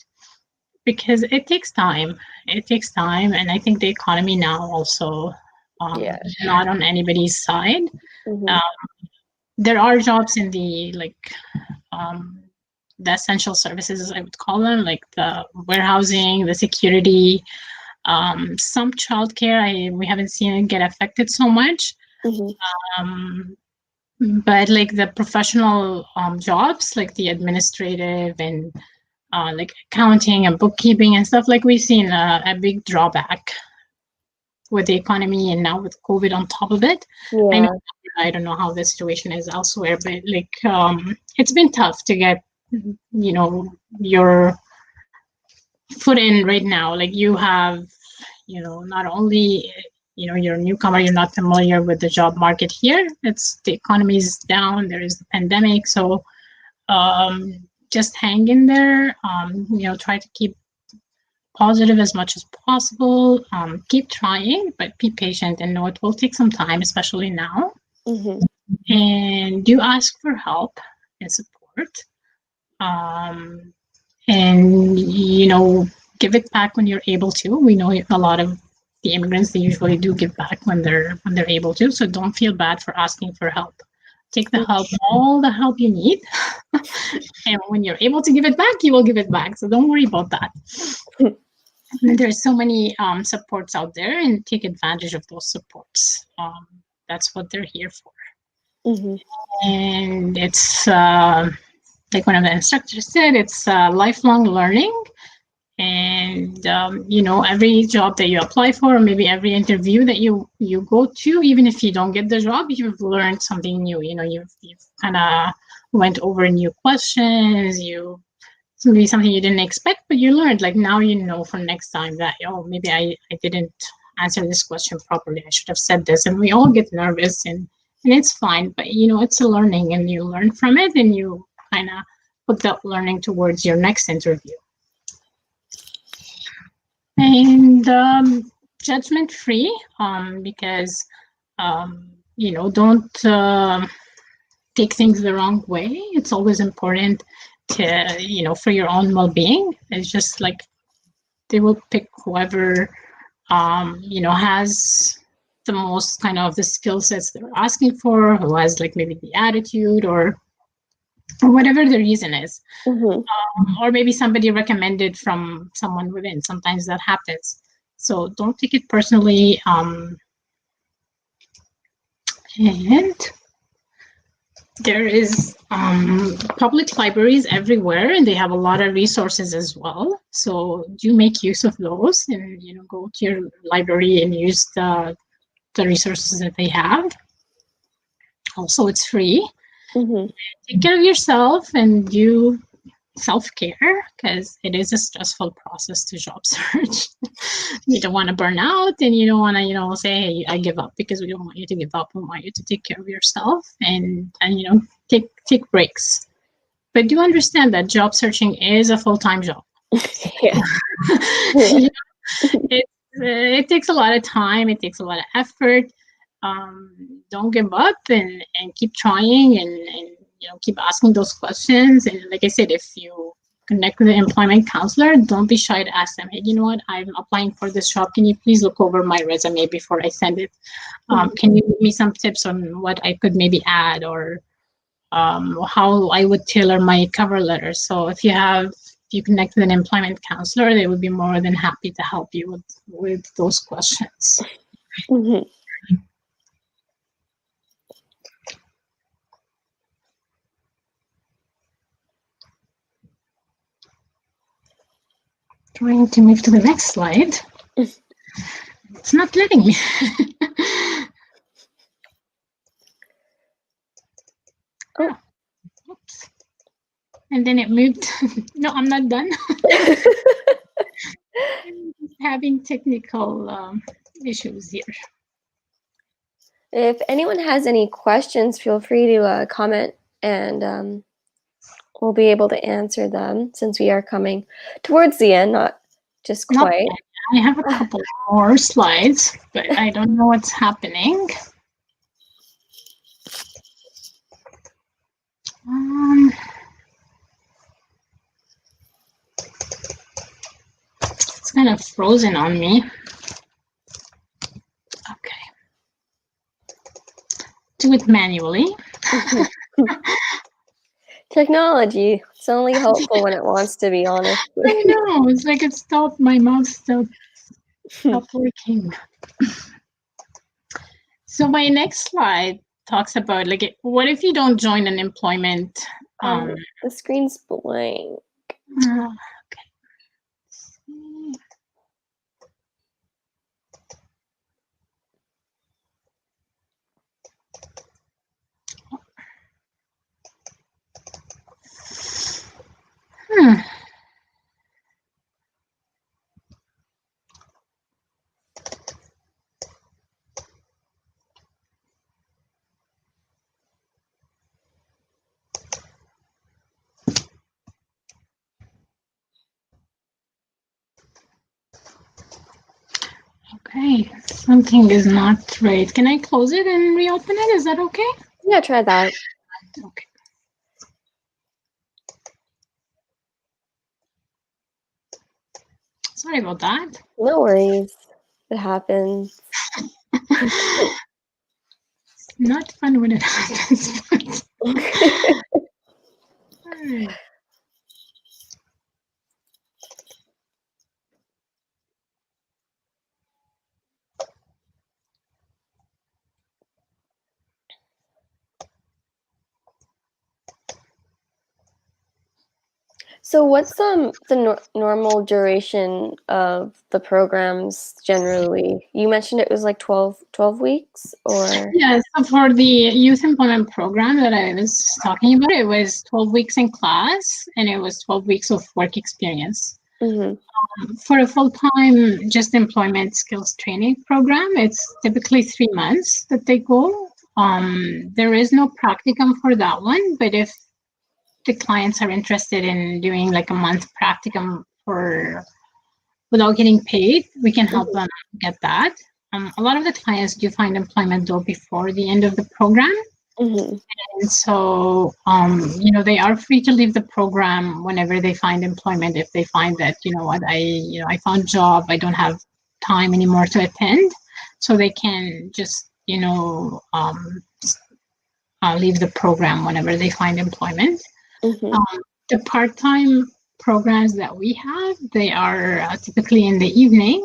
because it takes time. It takes time. And I think the economy now also is not on anybody's side. Mm-hmm. There are jobs in the essential services, as I would call them, like the warehousing, the security, some childcare. We haven't seen it get affected so much. Mm-hmm. But like the professional jobs, like the administrative and like accounting and bookkeeping and stuff. Like we've seen a big drawback with the economy, and now with COVID on top of it. Yeah. I don't know how the situation is elsewhere, but like it's been tough to get your foot in right now. Like you have not only you're a newcomer, you're not familiar with the job market here. It's the economy is down, there is the pandemic, so just hang in there. Try to keep positive as much as possible. Keep trying, but be patient and know it will take some time, especially now. Mm-hmm. And do ask for help and support. And give it back when you're able to. We know a lot of the immigrants, they usually do give back when they're able to. So don't feel bad for asking for help. Take the help, all the help you need. And when you're able to give it back, you will give it back. So don't worry about that. There's so many supports out there, and take advantage of those supports. That's what they're here for. Mm-hmm. And it's like one of the instructors said, it's lifelong learning. And every job that you apply for, or maybe every interview that you go to, even if you don't get the job, you've learned something new. You've kind of went over new questions. Maybe something you didn't expect, but you learned. Like now for next time that maybe I didn't answer this question properly, I should have said this. And we all get nervous, and it's fine, but it's a learning, and you learn from it, and you kind of put that learning towards your next interview. And judgment free, because don't take things the wrong way. It's always important to for your own well-being. It's just like they will pick whoever has the most kind of the skill sets they're asking for, who has like maybe the attitude or whatever the reason is. Mm-hmm. Or maybe somebody recommended from someone within. Sometimes that happens. So don't take it personally. And there is public libraries everywhere, and they have a lot of resources as well. So do make use of those, and go to your library and use the resources that they have. Also, it's free. Mm-hmm. Take care of yourself and do self-care, because it is a stressful process to job search. You don't want to burn out, and you don't want to say, hey, I give up, because we don't want you to give up. We want you to take care of yourself and take breaks. But do understand that job searching is a full-time job. Yeah. It takes a lot of time, it takes a lot of effort. Don't give up, and keep trying, and keep asking those questions. And like I said, if you connect with an employment counselor, don't be shy to ask them, hey, you know what, I'm applying for this job, can you please look over my resume before I send it? Can you give me some tips on what I could maybe add, or how I would tailor my cover letter? So if you connect with an employment counselor, they would be more than happy to help you with those questions. Mm-hmm. Trying to move to the next slide. It's not letting me. Oh. Oops. And then it moved. No, I'm not done. Having technical issues here. If anyone has any questions, feel free to comment, and we'll be able to answer them, since we are coming towards the end, not just quite. I have a couple more slides, but I don't know what's happening. It's kind of frozen on me. Okay. Do it manually. Technology, it's only helpful when it wants to be, honestly. I know, it's like it stopped, my mouse stopped working. So my next slide talks about, like, what if you don't join an employment? The screen's blank. Okay. Hmm. Okay, something is not right. Can I close it and reopen it? Is that okay? Yeah, try that. Okay. Sorry about that. No worries. It happens. Not fun when it happens. But... Alright. So what's the normal duration of the programs generally? You mentioned it was like 12 weeks or Yeah, so for the youth employment program that I was talking about, it was 12 weeks in class and it was 12 weeks of work experience. Mhm. For a full-time just employment skills training program, it's typically 3 months that they go. There is no practicum for that one, but if the clients are interested in doing like a month practicum for without getting paid, we can help them get that. A lot of the clients do find employment though before the end of the program. Mhm. And so, they are free to leave the program whenever they find employment. If they find that, I found a job, I don't have time anymore to attend, so they can just, leave the program whenever they find employment. Mhm. The part-time programs that we have, they are typically in the evening.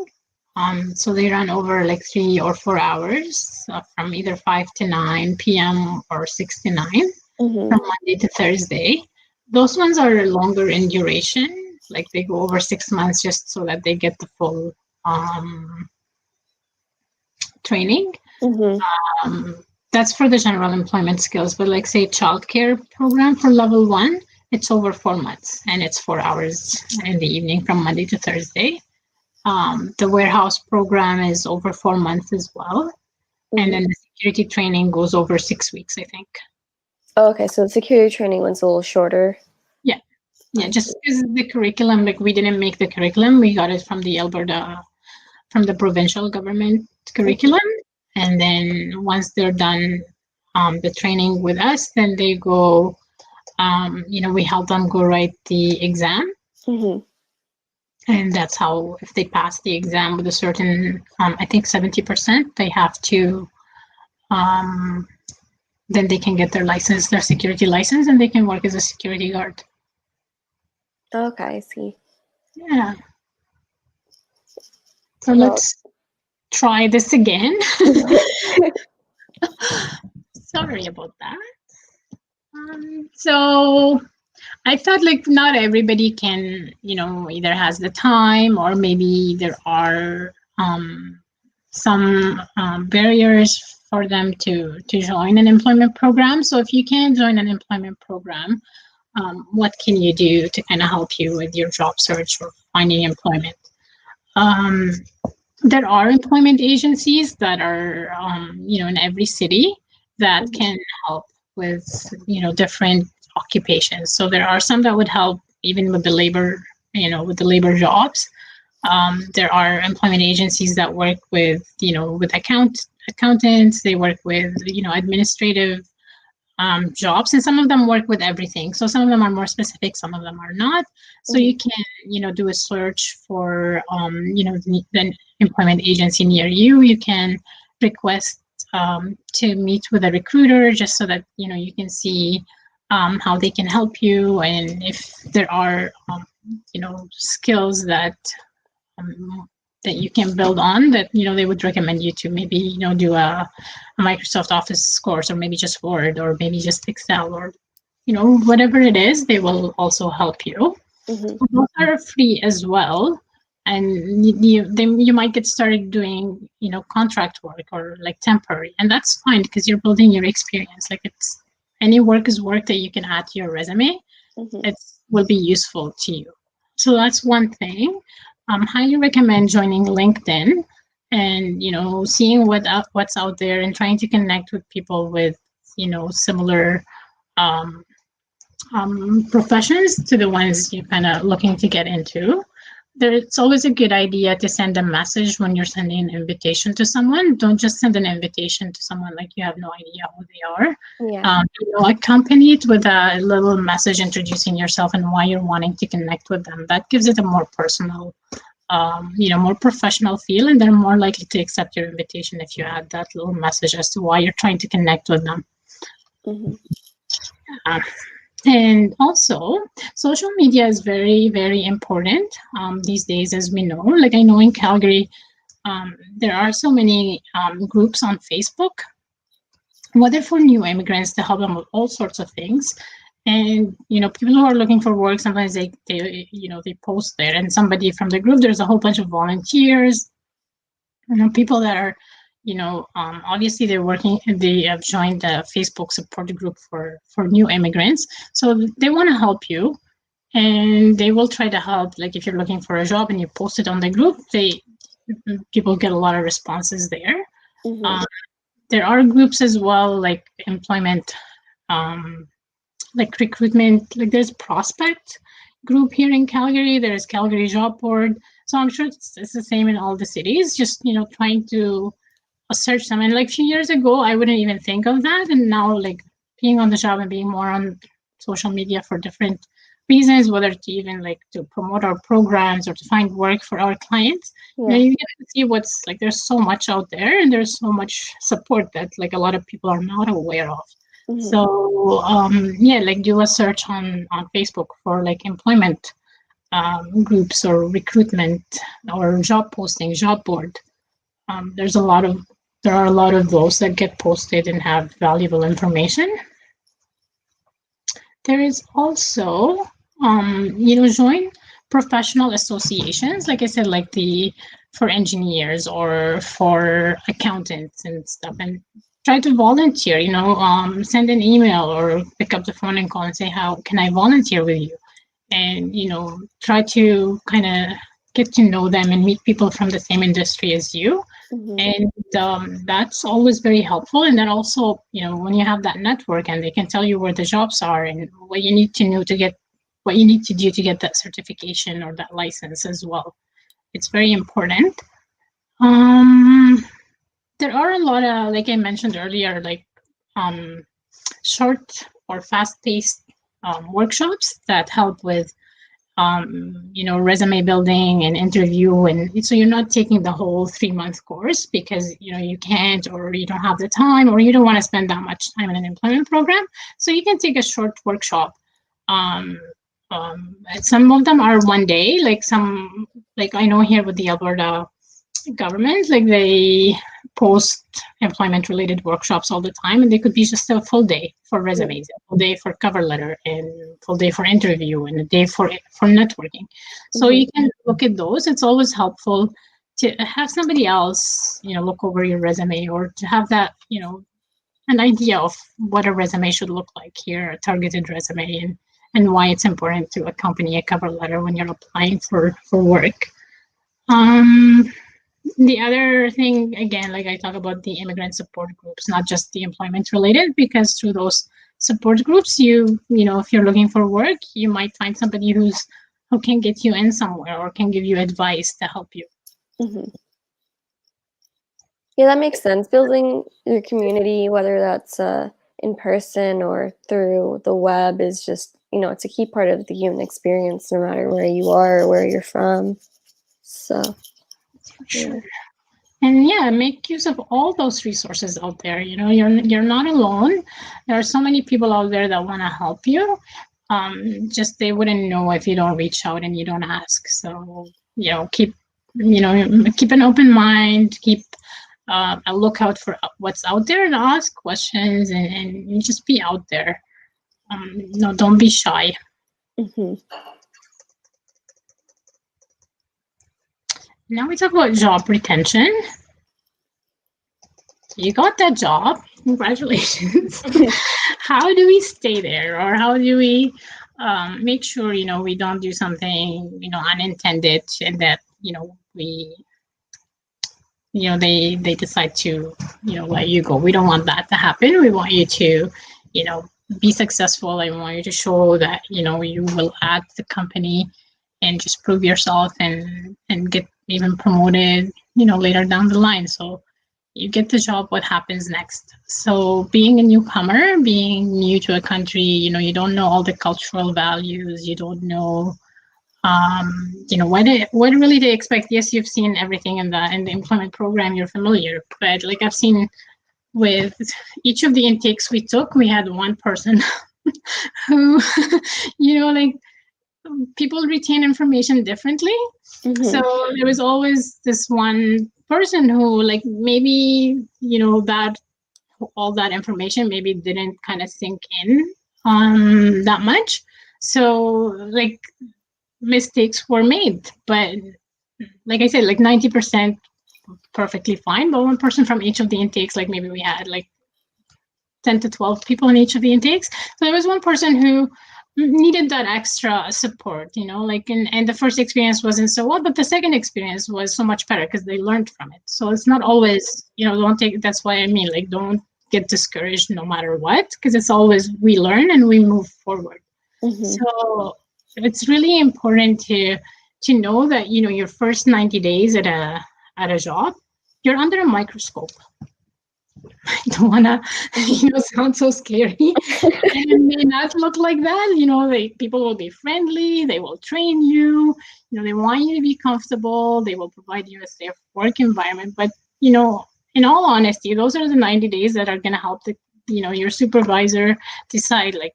So they run over like 3 or 4 hours from either 5 to 9 p.m. or 6 to 9 Mhm. from Monday to Thursday. Those ones are longer in duration, like they go over 6 months just so that they get the full training. Mhm. That's for the general employment skills, but like say childcare program for level 1, it's over 4 months and it's 4 hours in the evening from Monday to Thursday. The warehouse program is over 4 months as well. And Mhm. then the security training goes over 6 weeks, I think. Oh, okay, so the security training one's a little shorter. Yeah. Yeah. I see. Just because the curriculum, like we didn't make the curriculum, we got it from from the provincial government curriculum. And then once they're done the training with us, then they go, we help them go write the exam. Mhm. And that's how, if they pass the exam with a certain, I think 70%, they have to, um, then they can get their license, their security license, and they can work as a security guard. Okay, I see. Yeah. So Well, let's try this again. Sorry about that. So I thought like not everybody can, either has the time or maybe there are some barriers for them to join an employment program. So if you can join an employment program, what can you do to kind of help you with your job search or finding employment? Um, there are employment agencies that are, in every city that mhm. can help with, different occupations. So there are some that would help even with the labor, with the labor jobs. There are employment agencies that work with, with accountants. They work with, administrative jobs, and some of them work with everything. So some of them are more specific, some of them are not. So Mhm. you can, do a search for, the employment agency near you. You can request to meet with a recruiter just so that, you can see how they can help you, and if there are, skills um, that you can build on, that they would recommend you to maybe do a Microsoft Office course, or maybe just Word, or maybe just Excel, or whatever it is, they will also help you. Mhm. Those are free as well, and you might get started doing contract work or like temporary, and that's fine because you're building your experience. Like it's any work is work that you can add to your resume. Mhm. It will be useful to you. So that's one thing. Highly recommend joining LinkedIn and seeing what's out there and trying to connect with people with similar um, professions to the ones you're kind of looking to get into. It's always a good idea to send a message when you're sending an invitation to someone. Don't just send an invitation to someone like you have no idea who they are. Yeah. Accompany it with a little message introducing yourself and why you're wanting to connect with them. That gives it a more personal, more professional feel, and they're more likely to accept your invitation if you add that little message as to why you're trying to connect with them. Mhm. Uh, And also, social media is very, very important these days, as we know. Like I know in Calgary, there are so many groups on Facebook, whether for new immigrants to help them with all sorts of things. And people who are looking for work, sometimes they post there, and somebody from the group, there's a whole bunch of volunteers, people that are obviously they have joined the Facebook support group for new immigrants, so they want to help you, and they will try to help. Like if you're looking for a job and you post it on the group, people get a lot of responses there. Mhm. um, there are groups as well, like employment, um, like recruitment, like there's Prospect group here in Calgary, there's Calgary Job Board. So I'm sure it's the same in all the cities, just trying to search them. And like a few years ago, I wouldn't even think of that. And now, like being on the job and being more on social media for different reasons, whether to even like to promote our programs or to find work for our clients, Yeah. you get to see what's like. There's so much out there, and there's so much support that like a lot of people are not aware of. Mhm. So yeah, like do a search on Facebook for like employment groups or recruitment or job posting, job board. There's a lot of there are a lot of those that get posted and have valuable information. There is also, join professional associations, like I said, like the for engineers or for accountants and stuff, and try to volunteer. Send an email or pick up the phone and call and say, "How can I volunteer with you?" And try to kind of get to know them and meet people from the same industry as you, Mhm. and that's always very helpful. And then also when you have that network and they can tell you where the jobs are and what you need to know to get what you need to do to get that certification or that license as well. It's very important. um there are a lot of, like I mentioned earlier, like um short or fast paced workshops that help with resume building and interview. And so you're not taking the whole 3 month course because, you can't, or you don't have the time, or you don't want to spend that much time in an employment program. So you can take a short workshop. Um, some of them are one day, like I know here with the Alberta government, like they post employment related workshops all the time, and they could be just a full day for Yeah. resumes, a full day for cover letter, and full day for interview, and a day for networking. So Mhm. you can look at those. It's always helpful to have somebody else look over your resume, or to have that an idea of what a resume should look like here, a targeted resume, and why it's important to accompany a cover letter when you're applying for work. um the other thing, again, like I talk about the immigrant support groups, not just the employment related, because through those support groups, if you're looking for work, you might find somebody who can get you in somewhere or can give you advice to help you. Mhm. Yeah, that makes sense. Building your community, whether that's in person or through the web, is just, it's a key part of the human experience, no matter where you are or where you're from. So, For yeah. sure. And yeah, make use of all those resources out there. You're not alone. There are so many people out there that want to help you. Just they wouldn't know if you don't reach out and you don't ask. So keep an open mind. Keep a lookout for what's out there, and ask questions, and you just be out there. No, don't be shy. Mhm. Now we talk about job retention. You got that job. Congratulations. How do we stay there, or how do we make sure we don't do something unintended, and that we they decide to let you go. We don't want that to happen. We want you to you know be successful. I want you to show that you will add to the company and just prove yourself and get even promoted later down the line. So you get the job, what happens next? So being a newcomer, being new to a country, you don't know all the cultural values, you don't know what really they expect. Yes, you've seen everything in the employment program, you're familiar, but like I've seen with each of the intakes we took, we had one person who like people retain information differently. So there was always this one person who like maybe that all that information maybe didn't kind of sink in that much. So like mistakes were made, but like I said, like 90% perfectly fine. But one person from each of the intakes, like maybe we had like 10 to 12 people in each of the intakes. So there was one person who needed that extra support, like, and the first experience wasn't so well, but the second experience was so much better because they learned from it. So it's not always, don't take, that's why I mean, like, don't get discouraged no matter what, because it's always, we learn and we move forward. So it's really important to know that, your first 90 days at a job, you're under a microscope. I don't want to, sound so scary. And it may not look like that. People will be friendly. They will train you. They want you to be comfortable. They will provide you a safe work environment. But, in all honesty, those are the 90 days that are going to help your supervisor decide, like,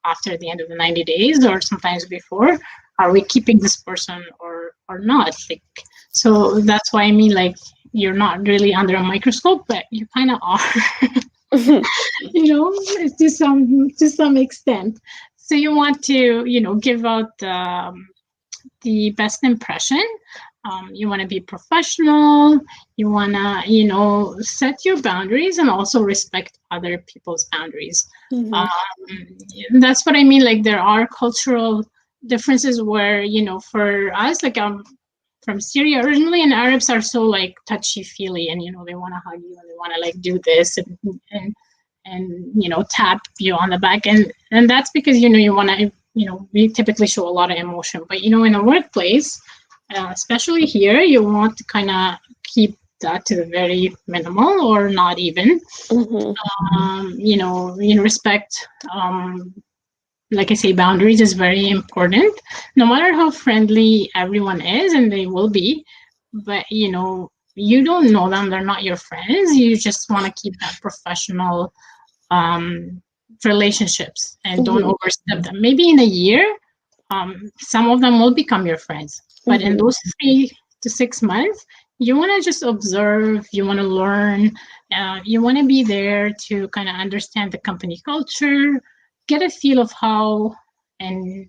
after the end of the 90 days or sometimes before, are we keeping this person or not? Like, so that's why I mean, like, you're not really under a microscope, but you kind of are, to some extent. So you want to, give out the best impression. You want to be professional. You want to, set your boundaries and also respect other people's boundaries. That's what I mean. Like, there are cultural differences where, for us, like, from Syria originally, and Arabs are so like touchy feely, and they want to hug you and they want to like do this and tap you on the back, and that's because you want to we typically show a lot of emotion, but in a workplace, especially here, you want to kind of keep that to the very minimal or not even. Respect. Like I say, boundaries is very important, no matter how friendly everyone is, and they will be, but you don't know them, they're not your friends, you just want to keep that professional relationships and don't overstep them. Maybe in a year, some of them will become your friends, but in those 3 to 6 months, you want to just observe, you want to learn, you want to be there to kind of understand the company culture, get a feel of how and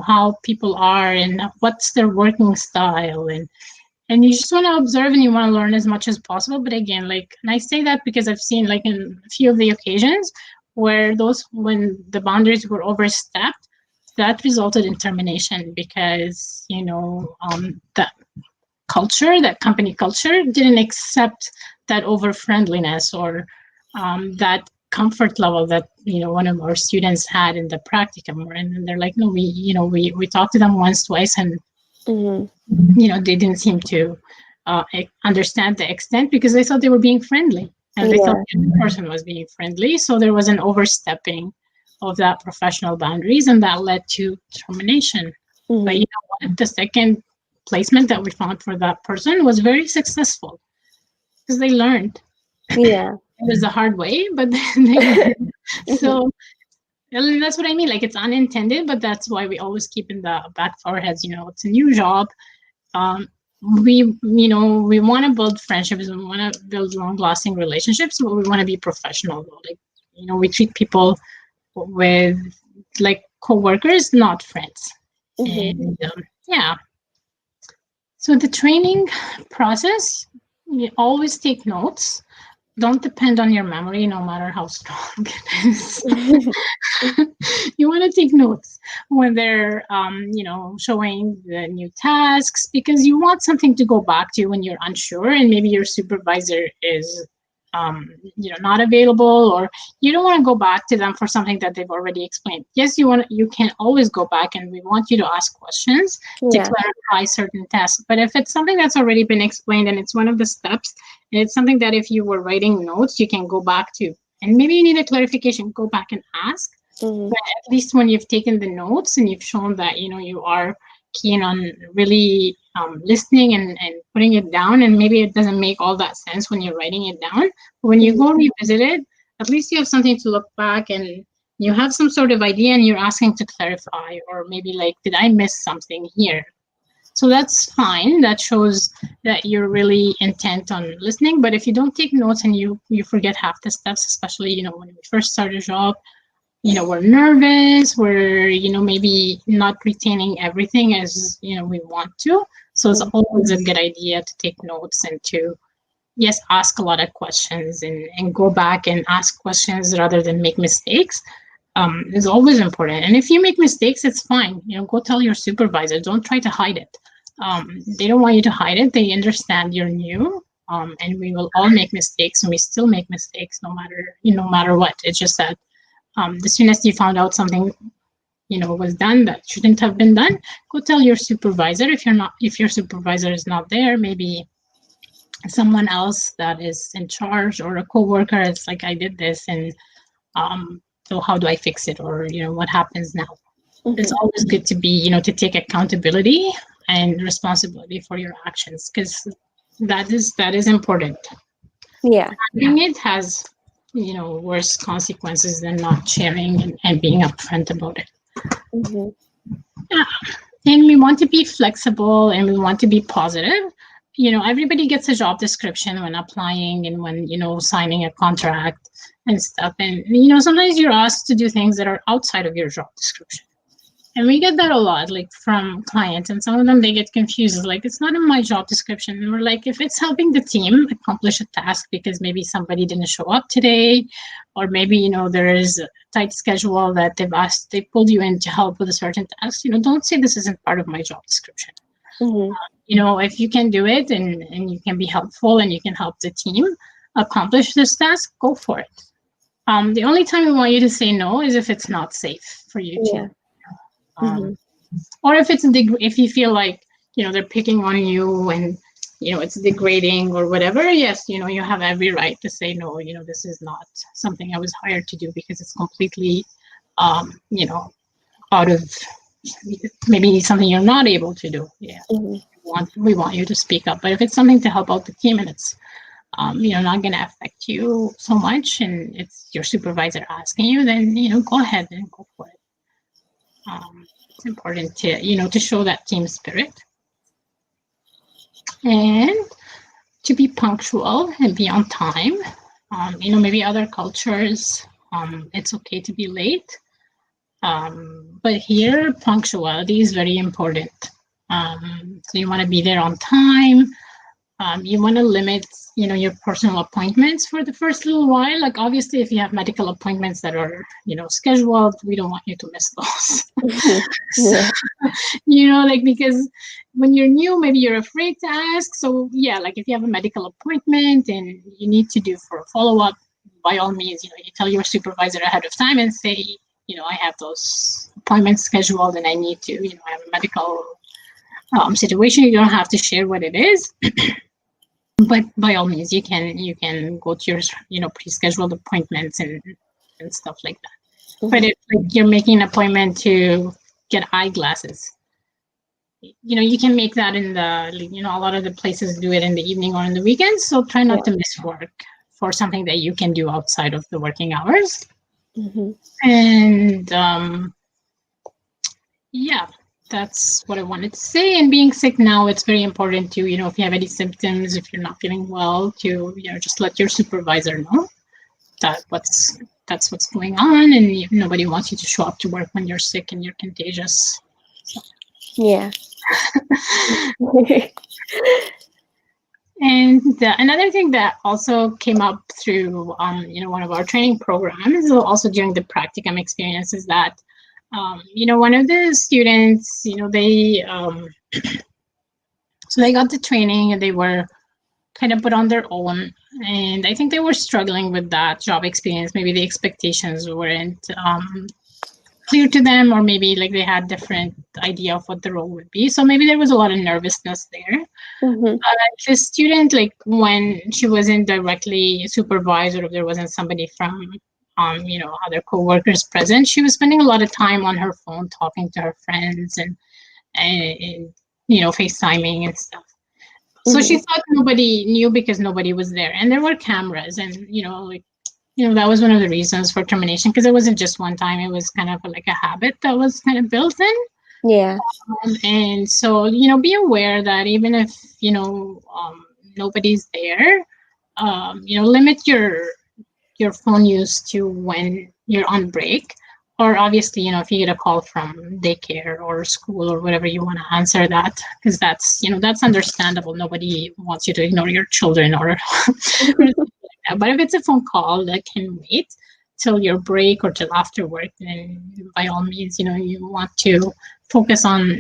how people are and what's their working style, and you just want to observe and you want to learn as much as possible. But again, like, and I say that because I've seen, like, in a few of the occasions where when the boundaries were overstepped, that resulted in termination because that culture, that company culture, didn't accept that over friendliness or that comfort level that one of our students had in the practicum, and they're like, no, we talked to them once, twice, and they didn't seem to understand the extent because they thought they were being friendly, and they thought the other person was being friendly, so there was an overstepping of that professional boundaries, and that led to termination. But what, the second placement that we found for that person was very successful because they learned. It was the hard way, but they learned. So that's what I mean. Like, it's unintended, but that's why we always keep in the back of our heads, it's a new job. We want to build friendships, we want to build long-lasting relationships, but we want to be professional. Like, we treat people with like co-workers, not friends. And so So the training process, you always take notes. Don't depend on your memory, no matter how strong it is. You want to take notes when they're, showing the new tasks, because you want something to go back to when you're unsure, and maybe your supervisor is, not available, or you don't want to go back to them for something that they've already explained. Yes, you can always go back, and we want you to ask questions to Yeah. clarify certain tasks. But if it's something that's already been explained and it's one of the steps, and it's something that if you were writing notes, you can go back to, and maybe you need a clarification, go back and ask. Mhm. But at least when you've taken the notes and you've shown that you are keen on really listening and putting it down, and maybe it doesn't make all that sense when you're writing it down, but when you Mhm. go revisit it, at least you have something to look back, and you have some sort of idea, and you're asking to clarify, or maybe like, did I miss something here? So that's fine. That shows that you're really intent on listening. But if you don't take notes and you forget half the steps, especially when we first start a job, we're nervous, we're maybe not retaining everything as we want to. So it's Mhm. always a good idea to take notes and to, yes, ask a lot of questions, and go back and ask questions rather than make mistakes. Is always important. And if you make mistakes, it's fine. Go tell your supervisor. Don't try to hide it. They don't want you to hide it. They understand you're new. And we will all make mistakes, and we still make mistakes no matter what. It's just that, the soonest you found out something was done that shouldn't have been done, go tell your supervisor. If your supervisor is not there, maybe someone else that is in charge, or a coworker. It's like, I did this, and so how do I fix it, or what happens now? It's Mhm. always good to be to take accountability and responsibility for your actions, because that is important. Yeah. Doing it has worse consequences than not sharing, and being upfront about it. Mhm. Yeah. And we want to be flexible, and we want to be positive. Everybody gets a job description when applying, and when signing a contract and stuff, and sometimes you're asked to do things that are outside of your job description. And we get that a lot, like from clients, and some of them, they get confused. Like, it's not in my job description. And we're like, if it's helping the team accomplish a task, because maybe somebody didn't show up today, or maybe there is a tight schedule that they pulled you in to help with a certain task. Don't say this isn't part of my job description. Mhm. If you can do it, and you can be helpful, and you can help the team accomplish this task, go for it. The only time we want you to say no is if it's not safe for you to. Yeah. Um, Mhm. or if you feel like they're picking on you, and it's degrading or whatever. Yes, you have every right to say no. This is not something I was hired to do, because it's completely um you know out of, maybe something you're not able to do. Yeah, Mhm. we want you to speak up. But if it's something to help out the team, and it's not going to affect you so much, and it's your supervisor asking you, then go ahead and go for it. It's important to show that team spirit, and to be punctual and be on time. Maybe other cultures, it's okay to be late, but here punctuality is very important. So you want to be there on time. You want to limit your personal appointments for the first little while. Like, obviously, if you have medical appointments that are scheduled, we don't want you to miss those. Mhm. So, Yeah. like, because when you're new, maybe you're afraid to ask. So yeah, like, if you have a medical appointment and you need to do for a follow-up, by all means, you tell your supervisor ahead of time and say, I have those appointments scheduled, and I need to, I have a medical situation. You don't have to share what it is, but by all means, you can go to your pre-scheduled appointments, and stuff like that. But Mhm. if, like, you're making an appointment to get eyeglasses, you can make that in the, a lot of the places do it in the evening or in the weekends. So try Yeah. not to miss work for something that you can do outside of the working hours. Mhm. And yeah, that's what I wanted to say. And being sick now, it's very important to, if you have any symptoms, if you're not feeling well, to, just let your supervisor know that that's what's going on, and nobody wants you to show up to work when you're sick and you're contagious. So, Yeah. And another thing that also came up through, one of our training programs, also during the practicum experience, is that, one of the students, so they got the training and they were kind of put on their own. And I think they were struggling with that job experience. Maybe the expectations weren't clear to them, or maybe like they had different idea of what the role would be. So maybe there was a lot of nervousness there. The student, like when she wasn't directly supervised, or if there wasn't somebody from, other coworkers present, she was spending a lot of time on her phone talking to her friends and FaceTiming and stuff. So she thought nobody knew because nobody was there, and there were cameras, and that was one of the reasons for termination, because it wasn't just one time; it was kind of like a habit that was kind of built in. Yeah. And so, be aware that even if nobody's there, limit your phone use to when you're on break. Or obviously, if you get a call from daycare or school or whatever, you want to answer that, because that's understandable. Nobody wants you to ignore your children or like that. But if it's a phone call that can wait till your break or till after work, then by all means, you want to focus on,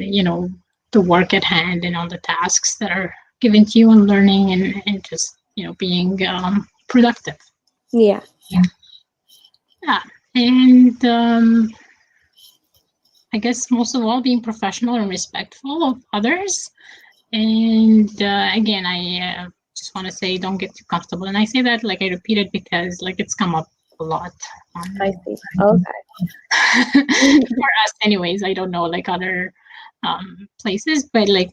the work at hand and on the tasks that are given to you, and learning and just, being productive. Yeah. Yeah. And I guess most of all, being professional and respectful of others. And again, I just want to say, don't get too comfortable. And I say that, like, I repeat it because, like, it's come up a lot. I see. Okay. For us, anyways. I don't know, like, other places, but like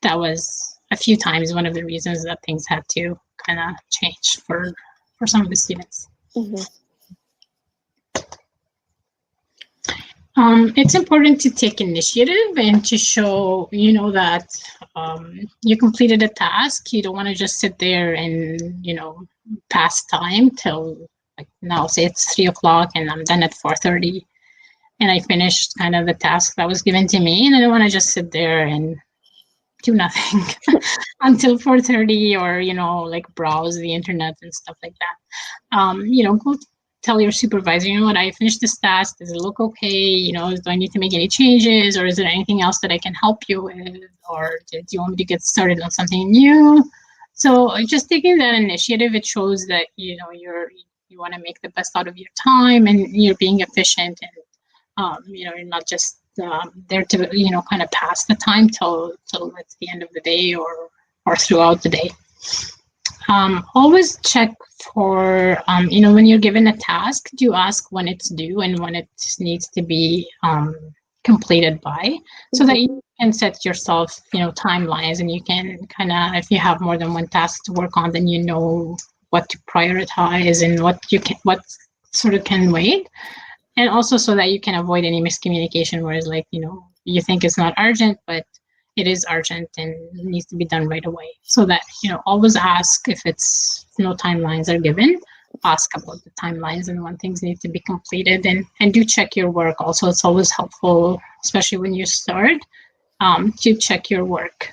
that was a few times one of the reasons that things had to kind of change for some of the students. It's important to take initiative and to show, that you completed a task. You don't want to just sit there and, pass time till, like, now say it's 3:00 and I'm done at 4:30 and I finished kind of the task that was given to me, and I don't want to just sit there and do nothing until 4:30, or, like browse the internet and stuff like that. Go tell your supervisor, what, I finished this task. Does it look okay? Do I need to make any changes, or is there anything else that I can help you with? Or do you want me to get started on something new? So just taking that initiative, it shows that, you want to make the best out of your time, and you're being efficient, and, you're not just there to, kind of pass the time till it's the end of the day or throughout the day. Always check for, when you're given a task, do ask when it's due and when it needs to be completed by, so that you can set yourself, timelines, and you can kind of, if you have more than one task to work on, then you know what to prioritize and what sort of can wait. And also so that you can avoid any miscommunication, whereas, like, you think it's not urgent, but it is urgent and needs to be done right away. So that, always ask if it's no timelines are given, ask about the timelines and when things need to be completed, and do check your work. Also, it's always helpful, especially when you start, to check your work.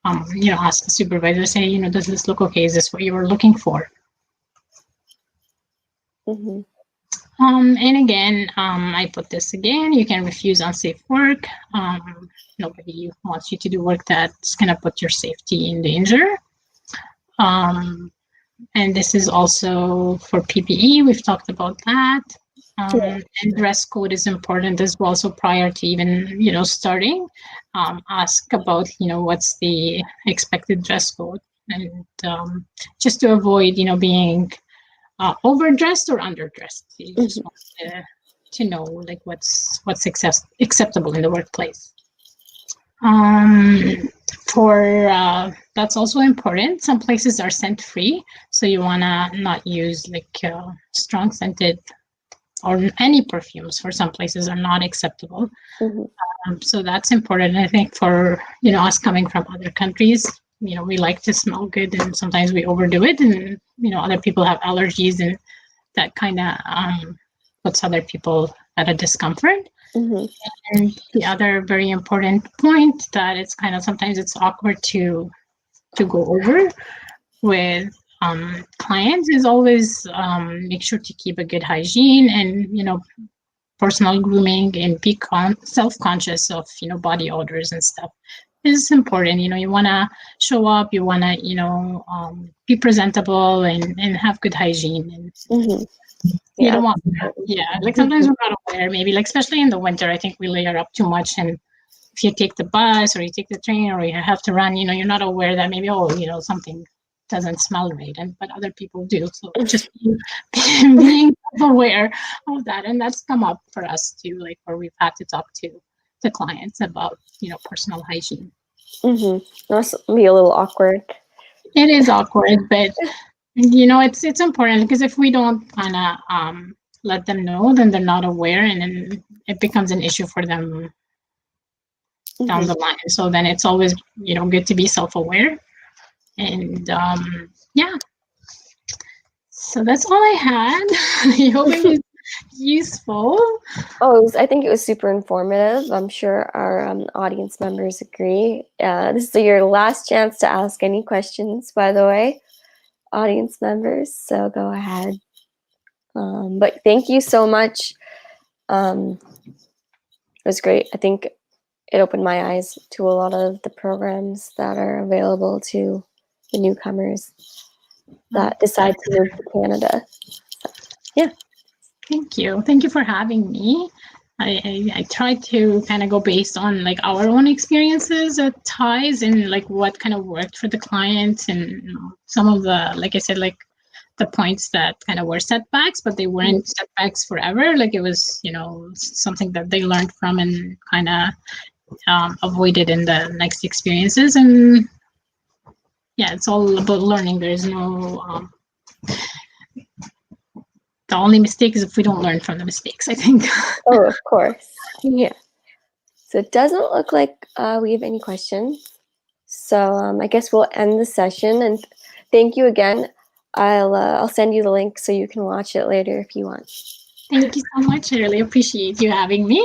Ask the supervisor, say, does this look okay? Is this what you were looking for? And again, I put this again, you can refuse unsafe work. Nobody wants you to do work that's going to put your safety in danger. And this is also for PPE. We've talked about that. And dress code is important as well. So prior to even, starting, ask about, what's the expected dress code, and just to avoid, being overdressed or underdressed. You just want to know, like, what's acceptable in the workplace. That's also important. Some places are scent free, so you want to not use, like, strong scented or any perfumes. For some places are not acceptable. So that's important. I think for, us coming from other countries, we like to smell good, and sometimes we overdo it, and, other people have allergies, and that kind of puts other people at a discomfort. Mhm. And the other very important point that it's kind of sometimes it's awkward to go over with clients is always make sure to keep a good hygiene and personal grooming and be self-conscious of body odors and stuff. This is important. You want to show up, you want to be presentable and have good hygiene, and Mhm. you Yeah. don't want that. Yeah, like sometimes we're not aware, maybe like especially in the winter, I think we layer up too much. And if you take the bus or you take the train or you have to run, you're not aware that maybe something doesn't smell right, and but other people do. So just being aware of that, and that's come up for us too, like where we've had to talk to the clients about personal hygiene. Mhm. That's be a little awkward. It is awkward, but it's important, because if we don't kind of let them know, then they're not aware, and then it becomes an issue for them down Mhm. the line. So then it's always good to be self-aware, and yeah. So that's all I had. I hope it was useful. I think it was super informative. I'm sure our audience members agree. This is your last chance to ask any questions, by the way, audience members. So go ahead. But thank you so much. It was great. I think it opened my eyes to a lot of the programs that are available to the newcomers that decide to move to Canada. Yeah. Thank you. Thank you for having me. I try to kind of go based on like our own experiences at ties and like what kind of worked for the clients, and some of the, like I said, like the points that kind of were setbacks, but they weren't setbacks forever. Like it was, something that they learned from and kind of avoided in the next experiences. And yeah, it's all about learning. There's no the only mistake is if we don't learn from the mistakes, I think. Oh, of course. Yeah. So it doesn't look like we have any questions. So I guess we'll end the session. And thank you again. I'll send you the link so you can watch it later if you want. Thank you so much. I really appreciate you having me.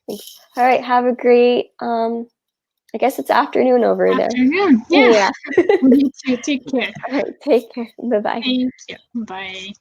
Thanks. All right. Have a great. I guess it's afternoon over there. Afternoon. Yeah. You too. Take care. All right. Take care. Bye bye. Thank you. Bye.